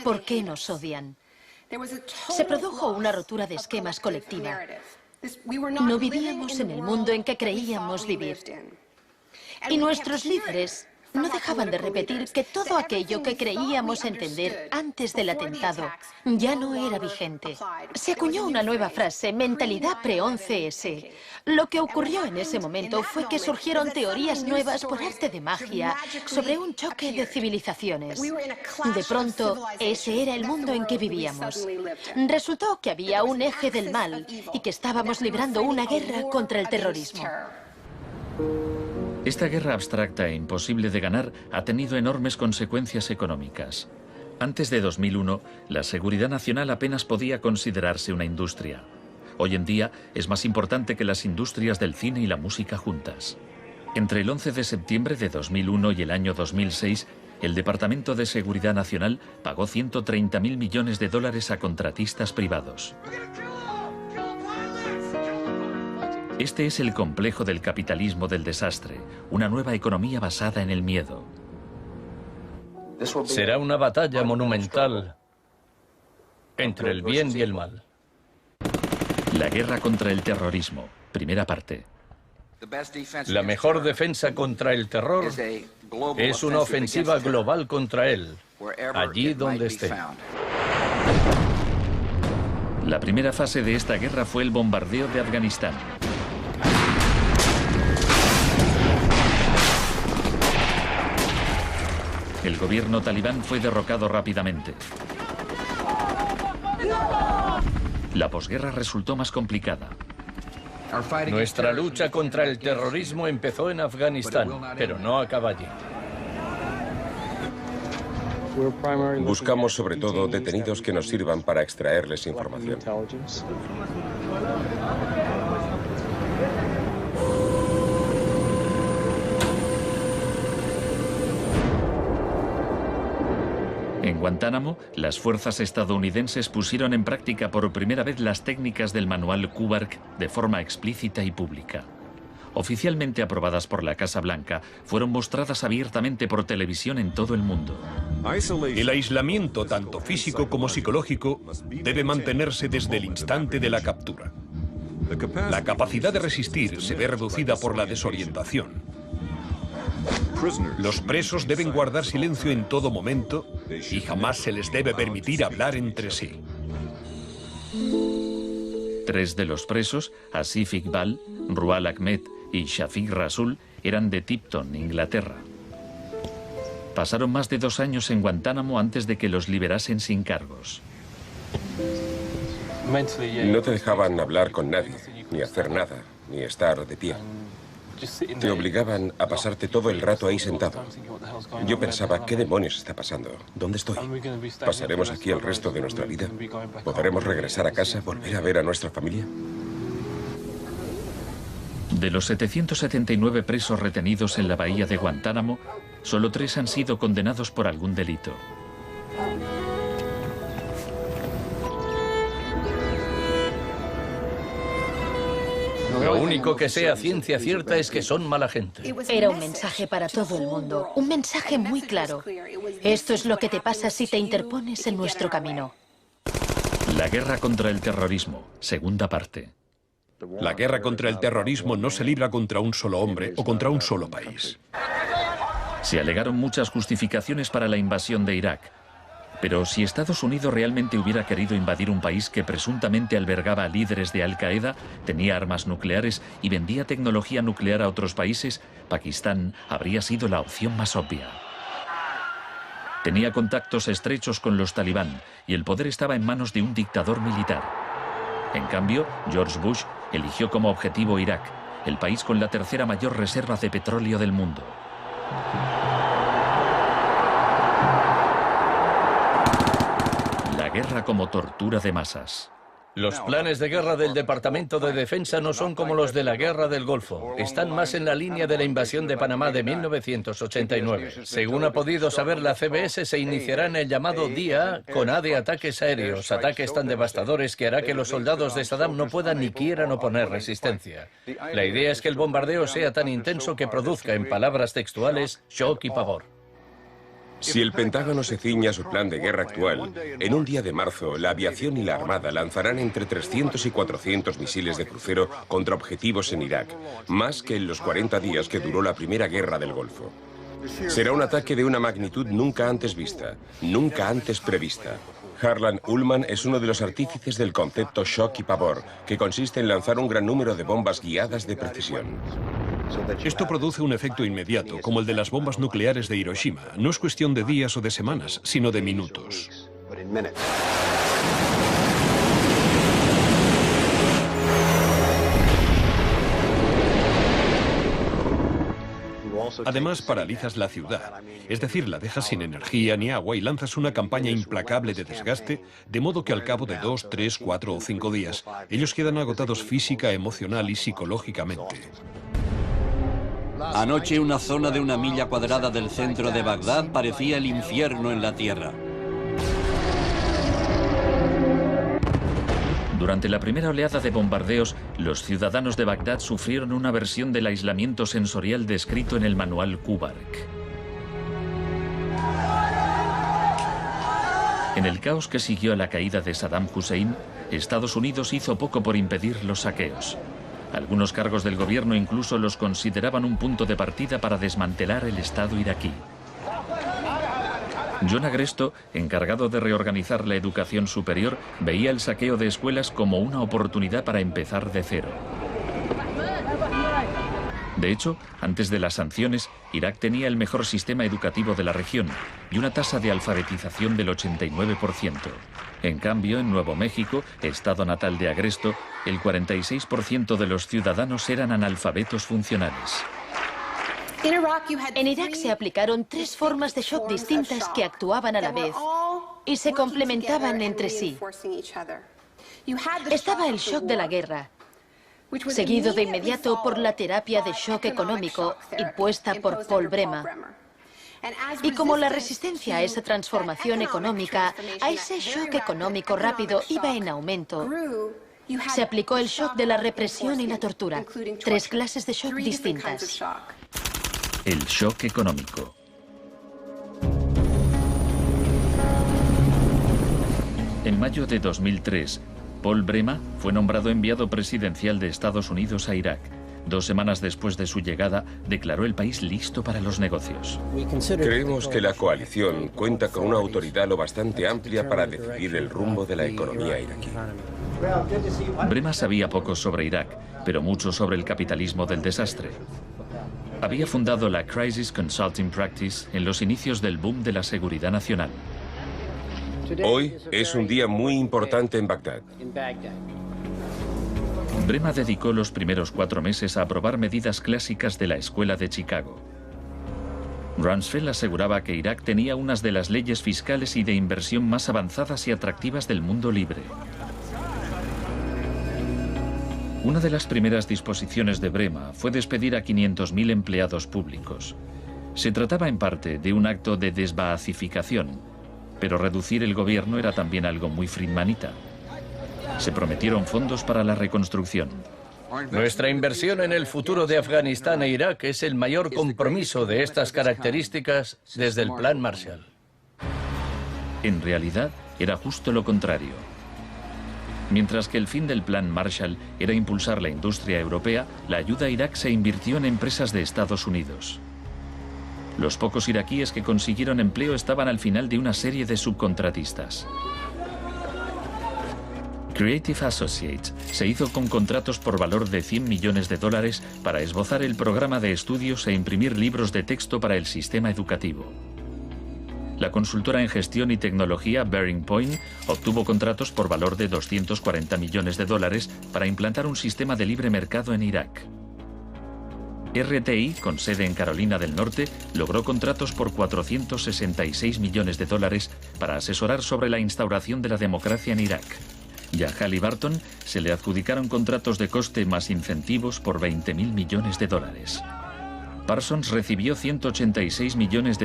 A: ¿Por qué nos odian? Se produjo una rotura de esquemas colectiva. No vivíamos en el mundo en que creíamos vivir. Y nuestros líderes no dejaban de repetir que todo aquello que creíamos entender antes del atentado ya no era vigente. Se acuñó una nueva frase, mentalidad pre-11S. Lo que ocurrió en ese momento fue que surgieron teorías nuevas por arte de magia sobre un choque de civilizaciones. De pronto, ese era el mundo en que vivíamos. Resultó que había un eje del mal y que estábamos librando una guerra contra el terrorismo.
B: Esta guerra abstracta e imposible de ganar ha tenido enormes consecuencias económicas. Antes de 2001, la seguridad nacional apenas podía considerarse una industria. Hoy en día es más importante que las industrias del cine y la música juntas. Entre el 11 de septiembre de 2001 y el año 2006, el Departamento de Seguridad Nacional pagó $130.000 millones a contratistas privados. Este es el complejo del capitalismo del desastre, una nueva economía basada en el miedo.
D: Será una batalla monumental entre el bien y el mal.
B: La guerra contra el terrorismo, primera parte.
D: La mejor defensa contra el terror es una ofensiva global contra él, allí donde esté.
B: La primera fase de esta guerra fue el bombardeo de Afganistán. El gobierno talibán fue derrocado rápidamente. La posguerra resultó más complicada.
D: Nuestra lucha contra el terrorismo empezó en Afganistán, pero no acaba allí.
F: Buscamos sobre todo detenidos que nos sirvan para extraerles información.
B: En Guantánamo, las fuerzas estadounidenses pusieron en práctica por primera vez las técnicas del manual Kubark de forma explícita y pública. Oficialmente aprobadas por la Casa Blanca, fueron mostradas abiertamente por televisión en todo el mundo.
G: El aislamiento, tanto físico como psicológico, debe mantenerse desde el instante de la captura. La capacidad de resistir se ve reducida por la desorientación. Los presos deben guardar silencio en todo momento y jamás se les debe permitir hablar entre sí.
B: 3 de los presos, Asif Iqbal, Rual Ahmed y Shafiq Rasul, eran de Tipton, Inglaterra. Pasaron más de 2 años en Guantánamo antes de que los liberasen sin cargos.
F: No te dejaban hablar con nadie, ni hacer nada, ni estar de pie. Te obligaban a pasarte todo el rato ahí sentado. Yo pensaba, ¿qué demonios está pasando? ¿Dónde estoy? ¿Pasaremos aquí el resto de nuestra vida? ¿Podremos regresar a casa, volver a ver a nuestra familia?
B: De los 779 presos retenidos en la bahía de Guantánamo, solo 3 han sido condenados por algún delito.
D: Lo único que sé a ciencia cierta es que son mala gente.
A: Era un mensaje para todo el mundo, un mensaje muy claro. Esto es lo que te pasa si te interpones en nuestro camino.
B: La guerra contra el terrorismo, segunda parte.
G: La guerra contra el terrorismo no se libra contra un solo hombre o contra un solo país.
B: Se alegaron muchas justificaciones para la invasión de Irak. Pero si Estados Unidos realmente hubiera querido invadir un país que presuntamente albergaba a líderes de Al-Qaeda, tenía armas nucleares y vendía tecnología nuclear a otros países, Pakistán habría sido la opción más obvia. Tenía contactos estrechos con los talibán y el poder estaba en manos de un dictador militar. En cambio, George Bush eligió como objetivo Irak, el país con la tercera mayor reserva de petróleo del mundo. La guerra como tortura de masas.
D: Los planes de guerra del Departamento de Defensa no son como los de la Guerra del Golfo. Están más en la línea de la invasión de Panamá de 1989. Según ha podido saber la CBS, se iniciará en el llamado Día A con A de ataques aéreos, ataques tan devastadores que hará que los soldados de Saddam no puedan ni quieran oponer resistencia. La idea es que el bombardeo sea tan intenso que produzca, en palabras textuales, shock y pavor.
F: Si el Pentágono se ciña a su plan de guerra actual, en un día de marzo, la aviación y la armada lanzarán entre 300 y 400 misiles de crucero contra objetivos en Irak, más que en los 40 días que duró la primera guerra del Golfo. Será un ataque de una magnitud nunca antes vista, nunca antes prevista. Harlan Ullman es uno de los artífices del concepto shock y pavor, que consiste en lanzar un gran número de bombas guiadas de precisión.
G: Esto produce un efecto inmediato, como el de las bombas nucleares de Hiroshima. No es cuestión de días o de semanas, sino de minutos. Además, paralizas la ciudad, es decir, la dejas sin energía ni agua y lanzas una campaña implacable de desgaste, de modo que al cabo de 2, 3, 4 o 5 días, ellos quedan agotados física, emocional y psicológicamente.
C: Anoche una zona de 1 milla cuadrada del centro de Bagdad parecía el infierno en la tierra.
B: Durante la primera oleada de bombardeos, los ciudadanos de Bagdad sufrieron una versión del aislamiento sensorial descrito en el manual Kubark. En el caos que siguió a la caída de Saddam Hussein, Estados Unidos hizo poco por impedir los saqueos. Algunos cargos del gobierno incluso los consideraban un punto de partida para desmantelar el Estado iraquí. John Agresto, encargado de reorganizar la educación superior, veía el saqueo de escuelas como una oportunidad para empezar de cero. De hecho, antes de las sanciones, Irak tenía el mejor sistema educativo de la región y una tasa de alfabetización del 89%. En cambio, en Nuevo México, estado natal de Agresto, el 46% de los ciudadanos eran analfabetos funcionales.
A: En Irak se aplicaron 3 formas de shock distintas que actuaban a la vez y se complementaban entre sí. Estaba el shock de la guerra, seguido de inmediato por la terapia de shock económico impuesta por Paul Bremer. Y como la resistencia a esa transformación económica, a ese shock económico rápido iba en aumento, se aplicó el shock de la represión y la tortura. 3 clases de shock distintas.
B: El shock económico. En mayo de 2003, Paul Bremer fue nombrado enviado presidencial de Estados Unidos a Irak. 2 semanas después de su llegada, declaró el país listo para los negocios.
F: Creemos que la coalición cuenta con una autoridad lo bastante amplia para decidir el rumbo de la economía iraquí.
B: Bremer sabía poco sobre Irak, pero mucho sobre el capitalismo del desastre. Había fundado la Crisis Consulting Practice en los inicios del boom de la seguridad nacional.
F: Hoy es un día muy importante en Bagdad.
B: Bremer dedicó los primeros 4 meses a aprobar medidas clásicas de la Escuela de Chicago. Rumsfeld aseguraba que Irak tenía unas de las leyes fiscales y de inversión más avanzadas y atractivas del mundo libre. Una de las primeras disposiciones de Bremer fue despedir a 500.000 empleados públicos. Se trataba en parte de un acto de desbaacificación, pero reducir el gobierno era también algo muy friedmanita. Se prometieron fondos para la reconstrucción.
D: Nuestra inversión en el futuro de Afganistán e Irak es el mayor compromiso de estas características desde el Plan Marshall.
B: En realidad, era justo lo contrario. Mientras que el fin del Plan Marshall era impulsar la industria europea, la ayuda a Irak se invirtió en empresas de Estados Unidos. Los pocos iraquíes que consiguieron empleo estaban al final de una serie de subcontratistas. Creative Associates se hizo con contratos por valor de $100 millones para esbozar el programa de estudios e imprimir libros de texto para el sistema educativo. La consultora en gestión y tecnología Bearing Point obtuvo contratos por valor de $240 millones para implantar un sistema de libre mercado en Irak. RTI, con sede en Carolina del Norte, logró contratos por $466 millones para asesorar sobre la instauración de la democracia en Irak. Y a Halliburton se le adjudicaron contratos de coste más incentivos por $20.000 millones. Parsons recibió $186 millones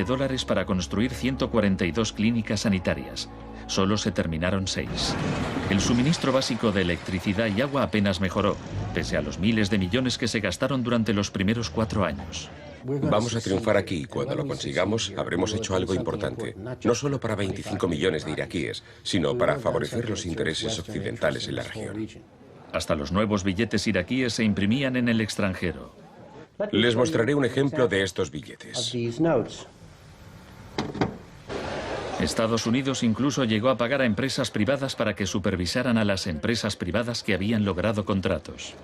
B: para construir 142 clínicas sanitarias. Solo se terminaron 6. El suministro básico de electricidad y agua apenas mejoró, pese a los miles de millones que se gastaron durante los primeros 4 años.
F: Vamos a triunfar aquí y cuando lo consigamos habremos hecho algo importante, no solo para 25 millones de iraquíes, sino para favorecer los intereses occidentales en la región.
B: Hasta los nuevos billetes iraquíes se imprimían en el extranjero.
F: Les mostraré un ejemplo de estos billetes.
B: Estados Unidos incluso llegó a pagar a empresas privadas para que supervisaran a las empresas privadas que habían logrado contratos.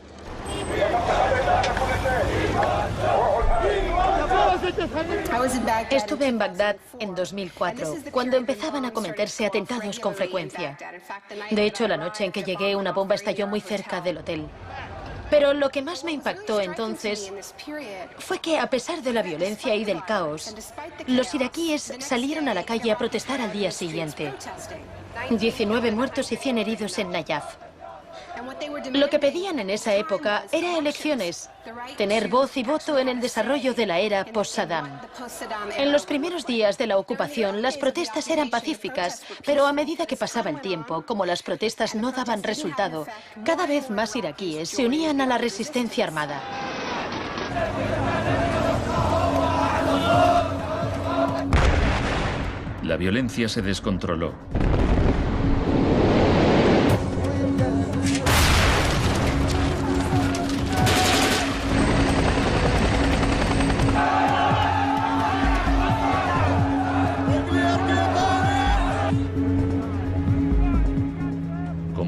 A: Estuve en Bagdad en 2004, cuando empezaban a cometerse atentados con frecuencia. De hecho, la noche en que llegué, una bomba estalló muy cerca del hotel. Pero lo que más me impactó entonces fue que, a pesar de la violencia y del caos, los iraquíes salieron a la calle a protestar al día siguiente. 19 muertos y 100 heridos en Nayaf. Lo que pedían en esa época era elecciones, tener voz y voto en el desarrollo de la era post-Saddam. En los primeros días de la ocupación, las protestas eran pacíficas, pero a medida que pasaba el tiempo, como las protestas no daban resultado, cada vez más iraquíes se unían a la resistencia armada.
B: La violencia se descontroló.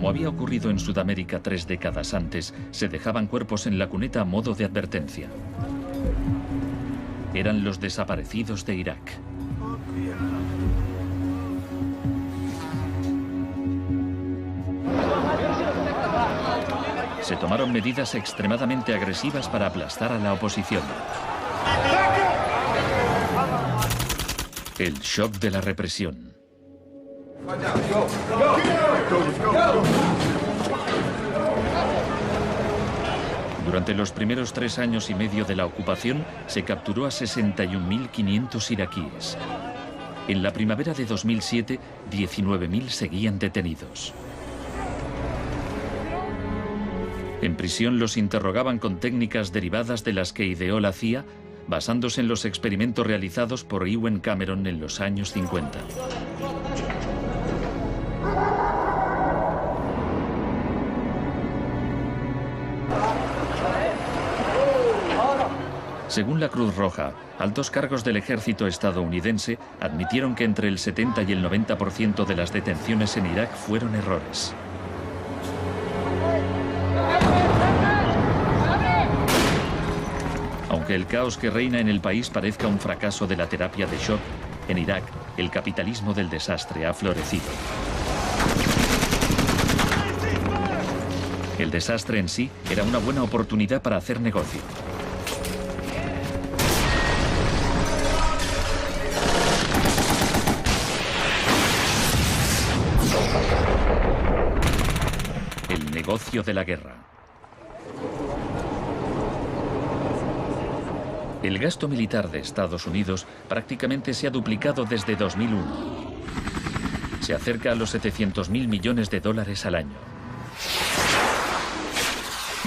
B: Como había ocurrido en Sudamérica 3 décadas antes, se dejaban cuerpos en la cuneta a modo de advertencia. Eran los desaparecidos de Irak. Se tomaron medidas extremadamente agresivas para aplastar a la oposición. El shock de la represión. Durante los primeros 3 años y medio de la ocupación, se capturó a 61.500 iraquíes. En la primavera de 2007, 19.000 seguían detenidos. En prisión los interrogaban con técnicas derivadas de las que ideó la CIA, basándose en los experimentos realizados por Ewen Cameron en los años 50. Según la Cruz Roja, altos cargos del ejército estadounidense admitieron que entre el 70 y el 90% de las detenciones en Irak fueron errores. Aunque el caos que reina en el país parezca un fracaso de la terapia de shock, en Irak el capitalismo del desastre ha florecido. El desastre en sí era una buena oportunidad para hacer negocio. El negocio de la guerra. El gasto militar de Estados Unidos prácticamente se ha duplicado desde 2001. Se acerca a los 700.000 millones de dólares al año.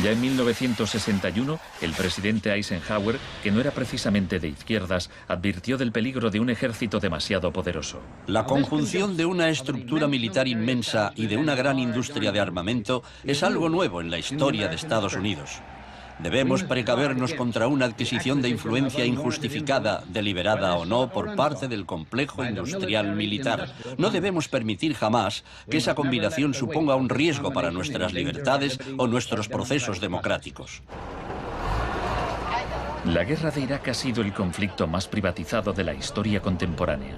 B: Ya en 1961, el presidente Eisenhower, que no era precisamente de izquierdas, advirtió del peligro de un ejército demasiado poderoso.
C: La conjunción de una estructura militar inmensa y de una gran industria de armamento es algo nuevo en la historia de Estados Unidos. Debemos precavernos contra una adquisición de influencia injustificada, deliberada o no, por parte del complejo industrial militar. No debemos permitir jamás que esa combinación suponga un riesgo para nuestras libertades o nuestros procesos democráticos.
B: La guerra de Irak ha sido el conflicto más privatizado de la historia contemporánea.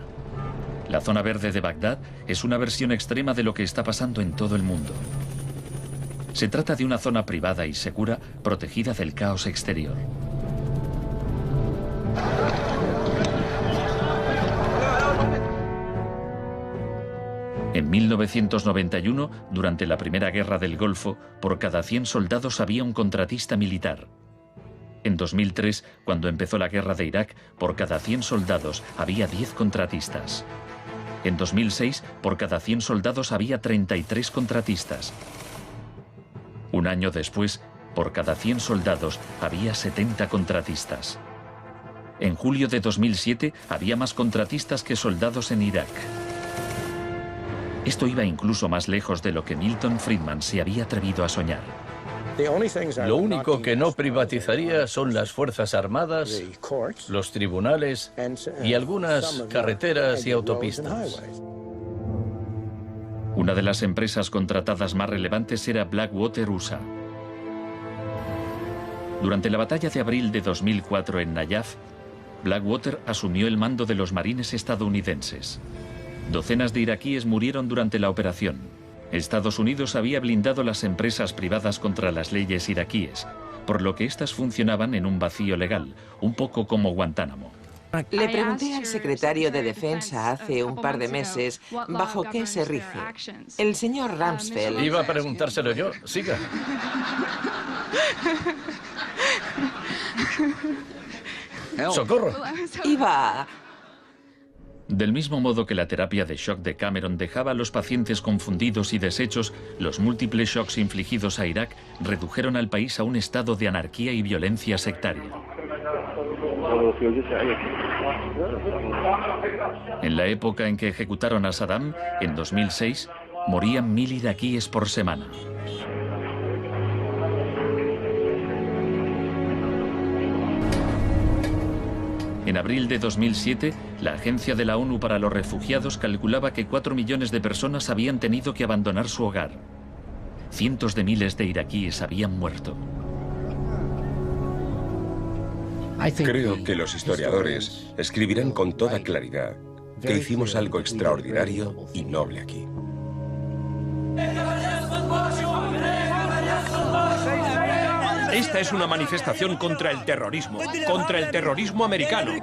B: La zona verde de Bagdad es una versión extrema de lo que está pasando en todo el mundo. Se trata de una zona privada y segura, protegida del caos exterior. En 1991, durante la Primera Guerra del Golfo, por cada 100 soldados había un contratista militar. En 2003, cuando empezó la guerra de Irak, por cada 100 soldados había 10 contratistas. En 2006, por cada 100 soldados había 33 contratistas. Un año después, por cada 100 soldados había 70 contratistas. En julio de 2007 había más contratistas que soldados en Irak. Esto iba incluso más lejos de lo que Milton Friedman se había atrevido a soñar.
D: Lo único que no privatizaría son las Fuerzas Armadas, los tribunales y algunas carreteras y autopistas.
B: Una de las empresas contratadas más relevantes era Blackwater USA. Durante la batalla de abril de 2004 en Nayaf, Blackwater asumió el mando de los marines estadounidenses. Docenas de iraquíes murieron durante la operación. Estados Unidos había blindado las empresas privadas contra las leyes iraquíes, por lo que éstas funcionaban en un vacío legal, un poco como Guantánamo.
E: Le pregunté al secretario de Defensa hace un par de meses bajo qué se rige. El señor Rumsfeld...
D: Iba a preguntárselo yo. Siga. ¡Socorro!
E: Iba...
B: Del mismo modo que la terapia de shock de Cameron dejaba a los pacientes confundidos y deshechos, los múltiples shocks infligidos a Irak redujeron al país a un estado de anarquía y violencia sectaria. En la época en que ejecutaron a Saddam, en 2006, morían 1000 iraquíes por semana. En abril de 2007, la Agencia de la ONU para los Refugiados calculaba que 4 millones de personas habían tenido que abandonar su hogar. cientos de miles de iraquíes habían muerto.
F: Creo que los historiadores escribirán con toda claridad que hicimos algo extraordinario y noble aquí.
G: Esta es una manifestación contra el terrorismo americano.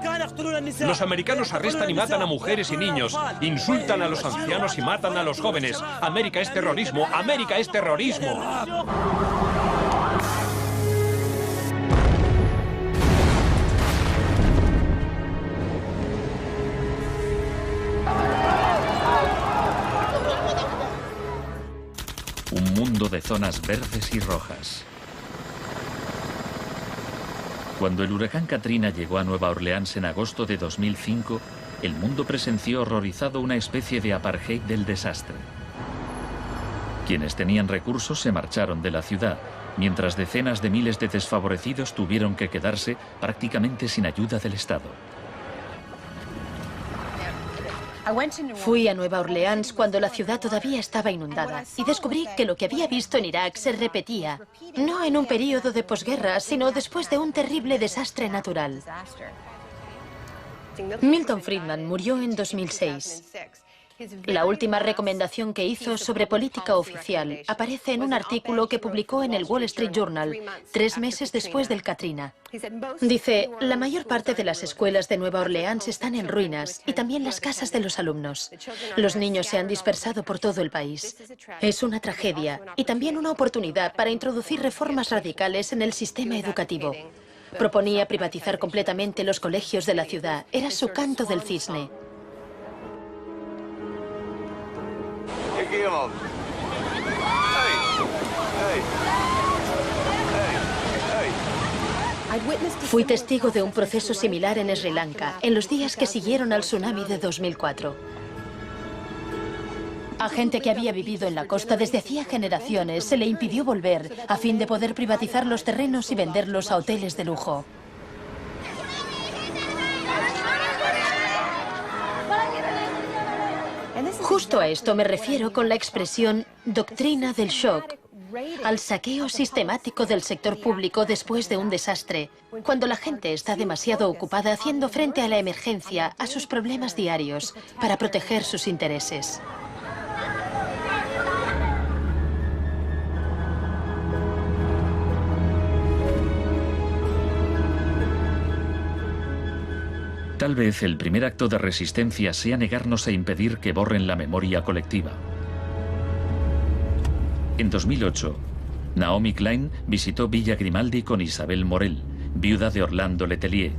G: Los americanos arrestan y matan a mujeres y niños, insultan a los ancianos y matan a los jóvenes. América es terrorismo, América es terrorismo.
B: Un mundo de zonas verdes y rojas. Cuando el huracán Katrina llegó a Nueva Orleans en agosto de 2005, el mundo presenció horrorizado una especie de apartheid del desastre. Quienes tenían recursos se marcharon de la ciudad, mientras decenas de miles de desfavorecidos tuvieron que quedarse prácticamente sin ayuda del Estado.
A: Fui a Nueva Orleans cuando la ciudad todavía estaba inundada y descubrí que lo que había visto en Irak se repetía, no en un período de posguerra, sino después de un terrible desastre natural. Milton Friedman murió en 2006. La última recomendación que hizo sobre política oficial aparece en un artículo que publicó en el Wall Street Journal 3 meses después del Katrina. Dice, la mayor parte de las escuelas de Nueva Orleans están en ruinas y también las casas de los alumnos. Los niños se han dispersado por todo el país. Es una tragedia y también una oportunidad para introducir reformas radicales en el sistema educativo. Proponía privatizar completamente los colegios de la ciudad. Era su canto del cisne. Fui testigo de un proceso similar en Sri Lanka, en los días que siguieron al tsunami de 2004. A gente que había vivido en la costa desde hacía generaciones se le impidió volver a fin de poder privatizar los terrenos y venderlos a hoteles de lujo. Justo a esto me refiero con la expresión doctrina del shock, al saqueo sistemático del sector público después de un desastre, cuando la gente está demasiado ocupada haciendo frente a la emergencia, a sus problemas diarios, para proteger sus intereses.
B: Tal vez el primer acto de resistencia sea negarnos a impedir que borren la memoria colectiva. En 2008, Naomi Klein visitó Villa Grimaldi con Isabel Morel, viuda de Orlando Letelier.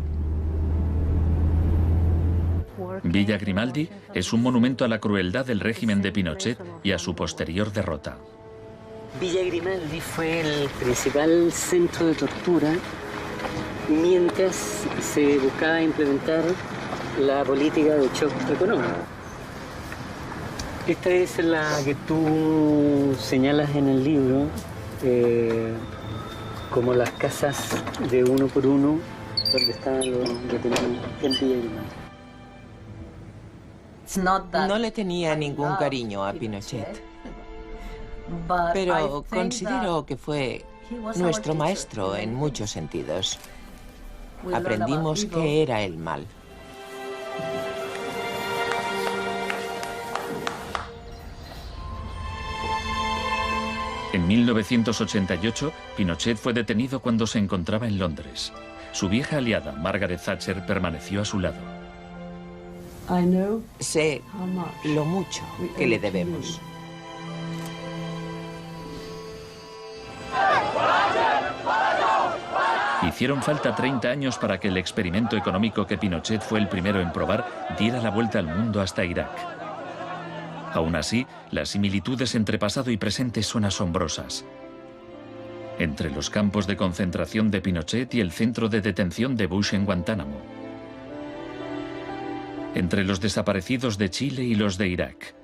B: Villa Grimaldi es un monumento a la crueldad del régimen de Pinochet y a su posterior derrota.
Q: Villa Grimaldi fue el principal centro de tortura mientras se buscaba implementar la política de shock económico. Esta es la que tú señalas en el libro como las casas de uno por uno donde estaban los detenidos en Villa Grimaldi.
E: No le tenía ningún cariño a Pinochet, pero considero que fue nuestro maestro en muchos sentidos. Aprendimos qué era el mal.
B: En 1988, Pinochet fue detenido cuando se encontraba en Londres. Su vieja aliada, Margaret Thatcher, permaneció a su lado.
E: Sé lo mucho que le debemos.
B: Hicieron falta 30 años para que el experimento económico que Pinochet fue el primero en probar diera la vuelta al mundo hasta Irak. Aún así, las similitudes entre pasado y presente son asombrosas. Entre los campos de concentración de Pinochet y el centro de detención de Bush en Guantánamo. Entre los desaparecidos de Chile y los de Irak.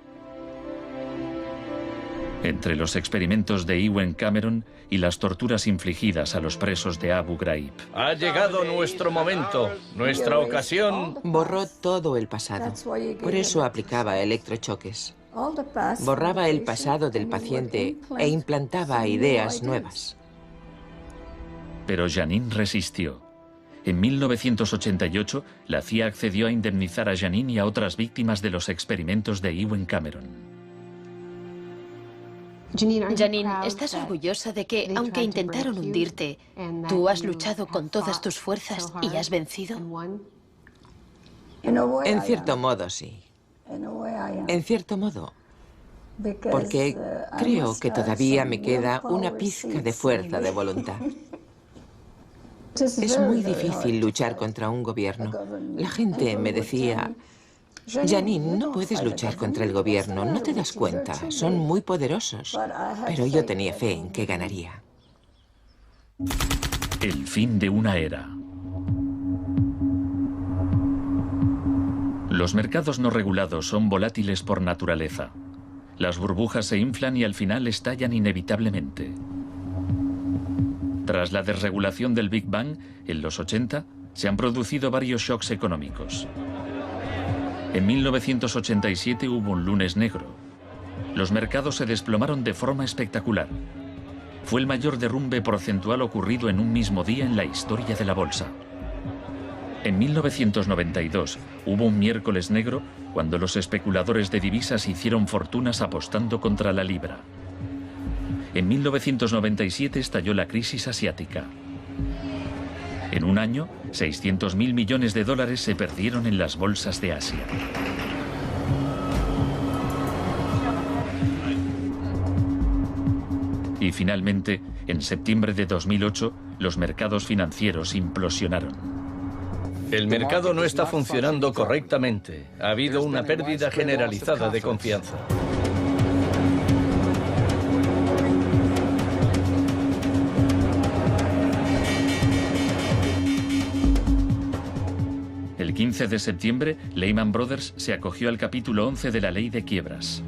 B: Entre los experimentos de Ewen Cameron y las torturas infligidas a los presos de Abu Ghraib.
D: Ha llegado nuestro momento, nuestra ocasión.
E: Borró todo el pasado. Por eso aplicaba electrochoques. Borraba el pasado del paciente e implantaba ideas nuevas.
B: Pero Janine resistió. En 1988, la CIA accedió a indemnizar a Janine y a otras víctimas de los experimentos de Ewen Cameron.
A: Janine, ¿estás orgullosa de que, aunque intentaron hundirte, tú has luchado con todas tus fuerzas y has vencido?
E: En cierto modo, sí. En cierto modo. Porque creo que todavía me queda una pizca de fuerza de voluntad. Es muy difícil luchar contra un gobierno. La gente me decía, Janine, no puedes luchar contra el gobierno, no te das cuenta, son muy poderosos. Pero yo tenía fe en que ganaría.
B: El fin de una era. Los mercados no regulados son volátiles por naturaleza. Las burbujas se inflan y al final estallan inevitablemente. Tras la desregulación del Big Bang, en los 80, se han producido varios shocks económicos. En 1987 hubo un lunes negro. Los mercados se desplomaron de forma espectacular. Fue el mayor derrumbe porcentual ocurrido en un mismo día en la historia de la bolsa. En 1992 hubo un miércoles negro cuando los especuladores de divisas hicieron fortunas apostando contra la libra. En 1997 estalló la crisis asiática. En un año, 600.000 millones de dólares se perdieron en las bolsas de Asia. Y finalmente, en septiembre de 2008, los mercados financieros implosionaron.
D: El mercado no está funcionando correctamente. Ha habido una pérdida generalizada de confianza.
B: El 15 de septiembre, Lehman Brothers se acogió al capítulo 11 de la ley de quiebras.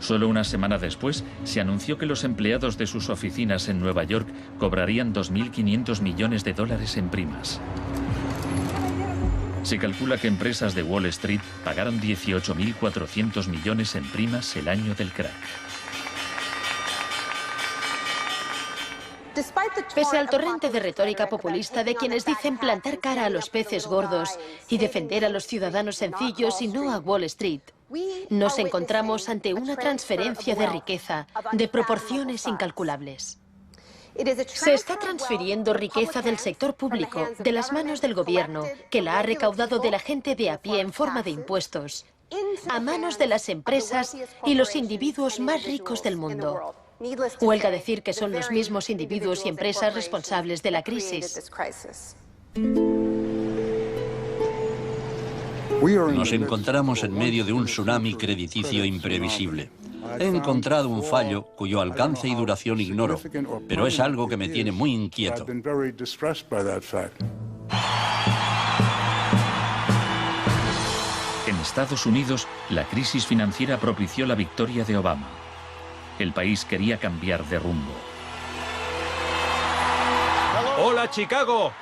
B: Solo una semana después, se anunció que los empleados de sus oficinas en Nueva York cobrarían 2.500 millones de dólares en primas. Se calcula que empresas de Wall Street pagaron 18.400 millones en primas el año del crack.
A: Pese al torrente de retórica populista de quienes dicen plantar cara a los peces gordos y defender a los ciudadanos sencillos y no a Wall Street, nos encontramos ante una transferencia de riqueza de proporciones incalculables. Se está transfiriendo riqueza del sector público, de las manos del gobierno, que la ha recaudado de la gente de a pie en forma de impuestos, a manos de las empresas y los individuos más ricos del mundo. Huelga decir que son los mismos individuos y empresas responsables de la crisis.
C: Nos encontramos en medio de un tsunami crediticio imprevisible. He encontrado un fallo cuyo alcance y duración ignoro, pero es algo que me tiene muy inquieto.
B: En Estados Unidos, la crisis financiera propició la victoria de Obama. El país quería cambiar de rumbo.
G: ¡Hola, Chicago!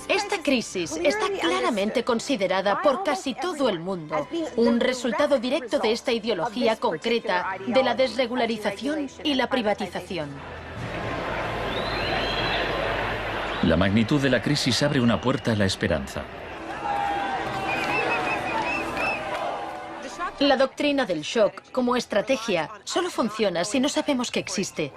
A: Esta crisis está claramente considerada por casi todo el mundo un resultado directo de esta ideología concreta de la desregularización y la privatización.
B: La magnitud de la crisis abre una puerta a la esperanza.
A: La doctrina del shock, como estrategia, solo funciona si no sabemos que existe.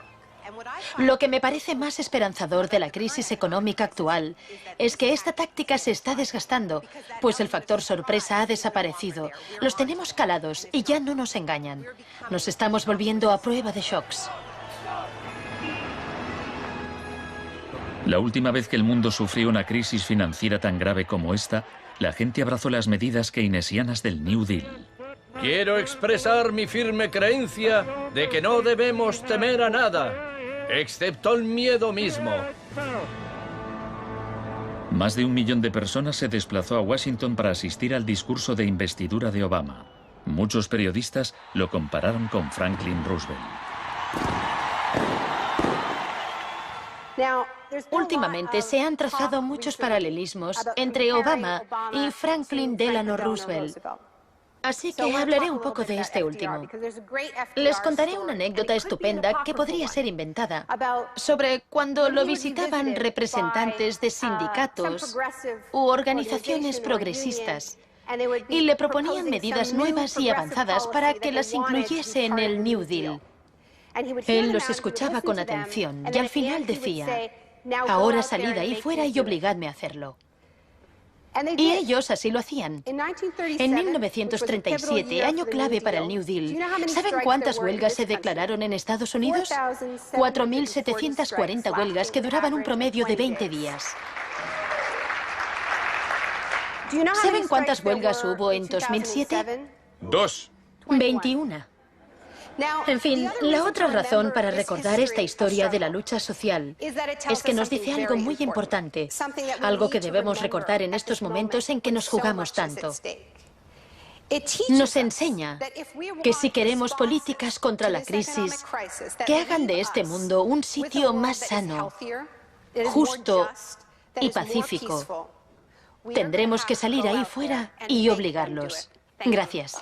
A: Lo que me parece más esperanzador de la crisis económica actual es que esta táctica se está desgastando, pues el factor sorpresa ha desaparecido. Los tenemos calados y ya no nos engañan. Nos estamos volviendo a prueba de shocks.
B: La última vez que el mundo sufrió una crisis financiera tan grave como esta, la gente abrazó las medidas keynesianas del New Deal.
D: Quiero expresar mi firme creencia de que no debemos temer a nada, excepto el miedo mismo.
B: Más de 1 millón de personas se desplazó a Washington para asistir al discurso de investidura de Obama. Muchos periodistas lo compararon con Franklin Roosevelt.
A: Últimamente se han trazado muchos paralelismos entre Obama y Franklin Delano Roosevelt. Así que hablaré un poco de este último. Les contaré una anécdota estupenda que podría ser inventada sobre cuando lo visitaban representantes de sindicatos u organizaciones progresistas y le proponían medidas nuevas y avanzadas para que las incluyese en el New Deal. Él los escuchaba con atención y al final decía: ahora salid ahí fuera y obligadme a hacerlo. Y ellos así lo hacían. En 1937, año clave para el New Deal, ¿saben cuántas huelgas se declararon en Estados Unidos? 4.740 huelgas que duraban un promedio de 20 días. ¿Saben cuántas huelgas hubo en 2007?
G: 2.
A: 21. En fin, la otra razón para recordar esta historia de la lucha social es que nos dice algo muy importante, algo que debemos recordar en estos momentos en que nos jugamos tanto. Nos enseña que si queremos políticas contra la crisis que hagan de este mundo un sitio más sano, justo y pacífico, tendremos que salir ahí fuera y obligarlos. Gracias.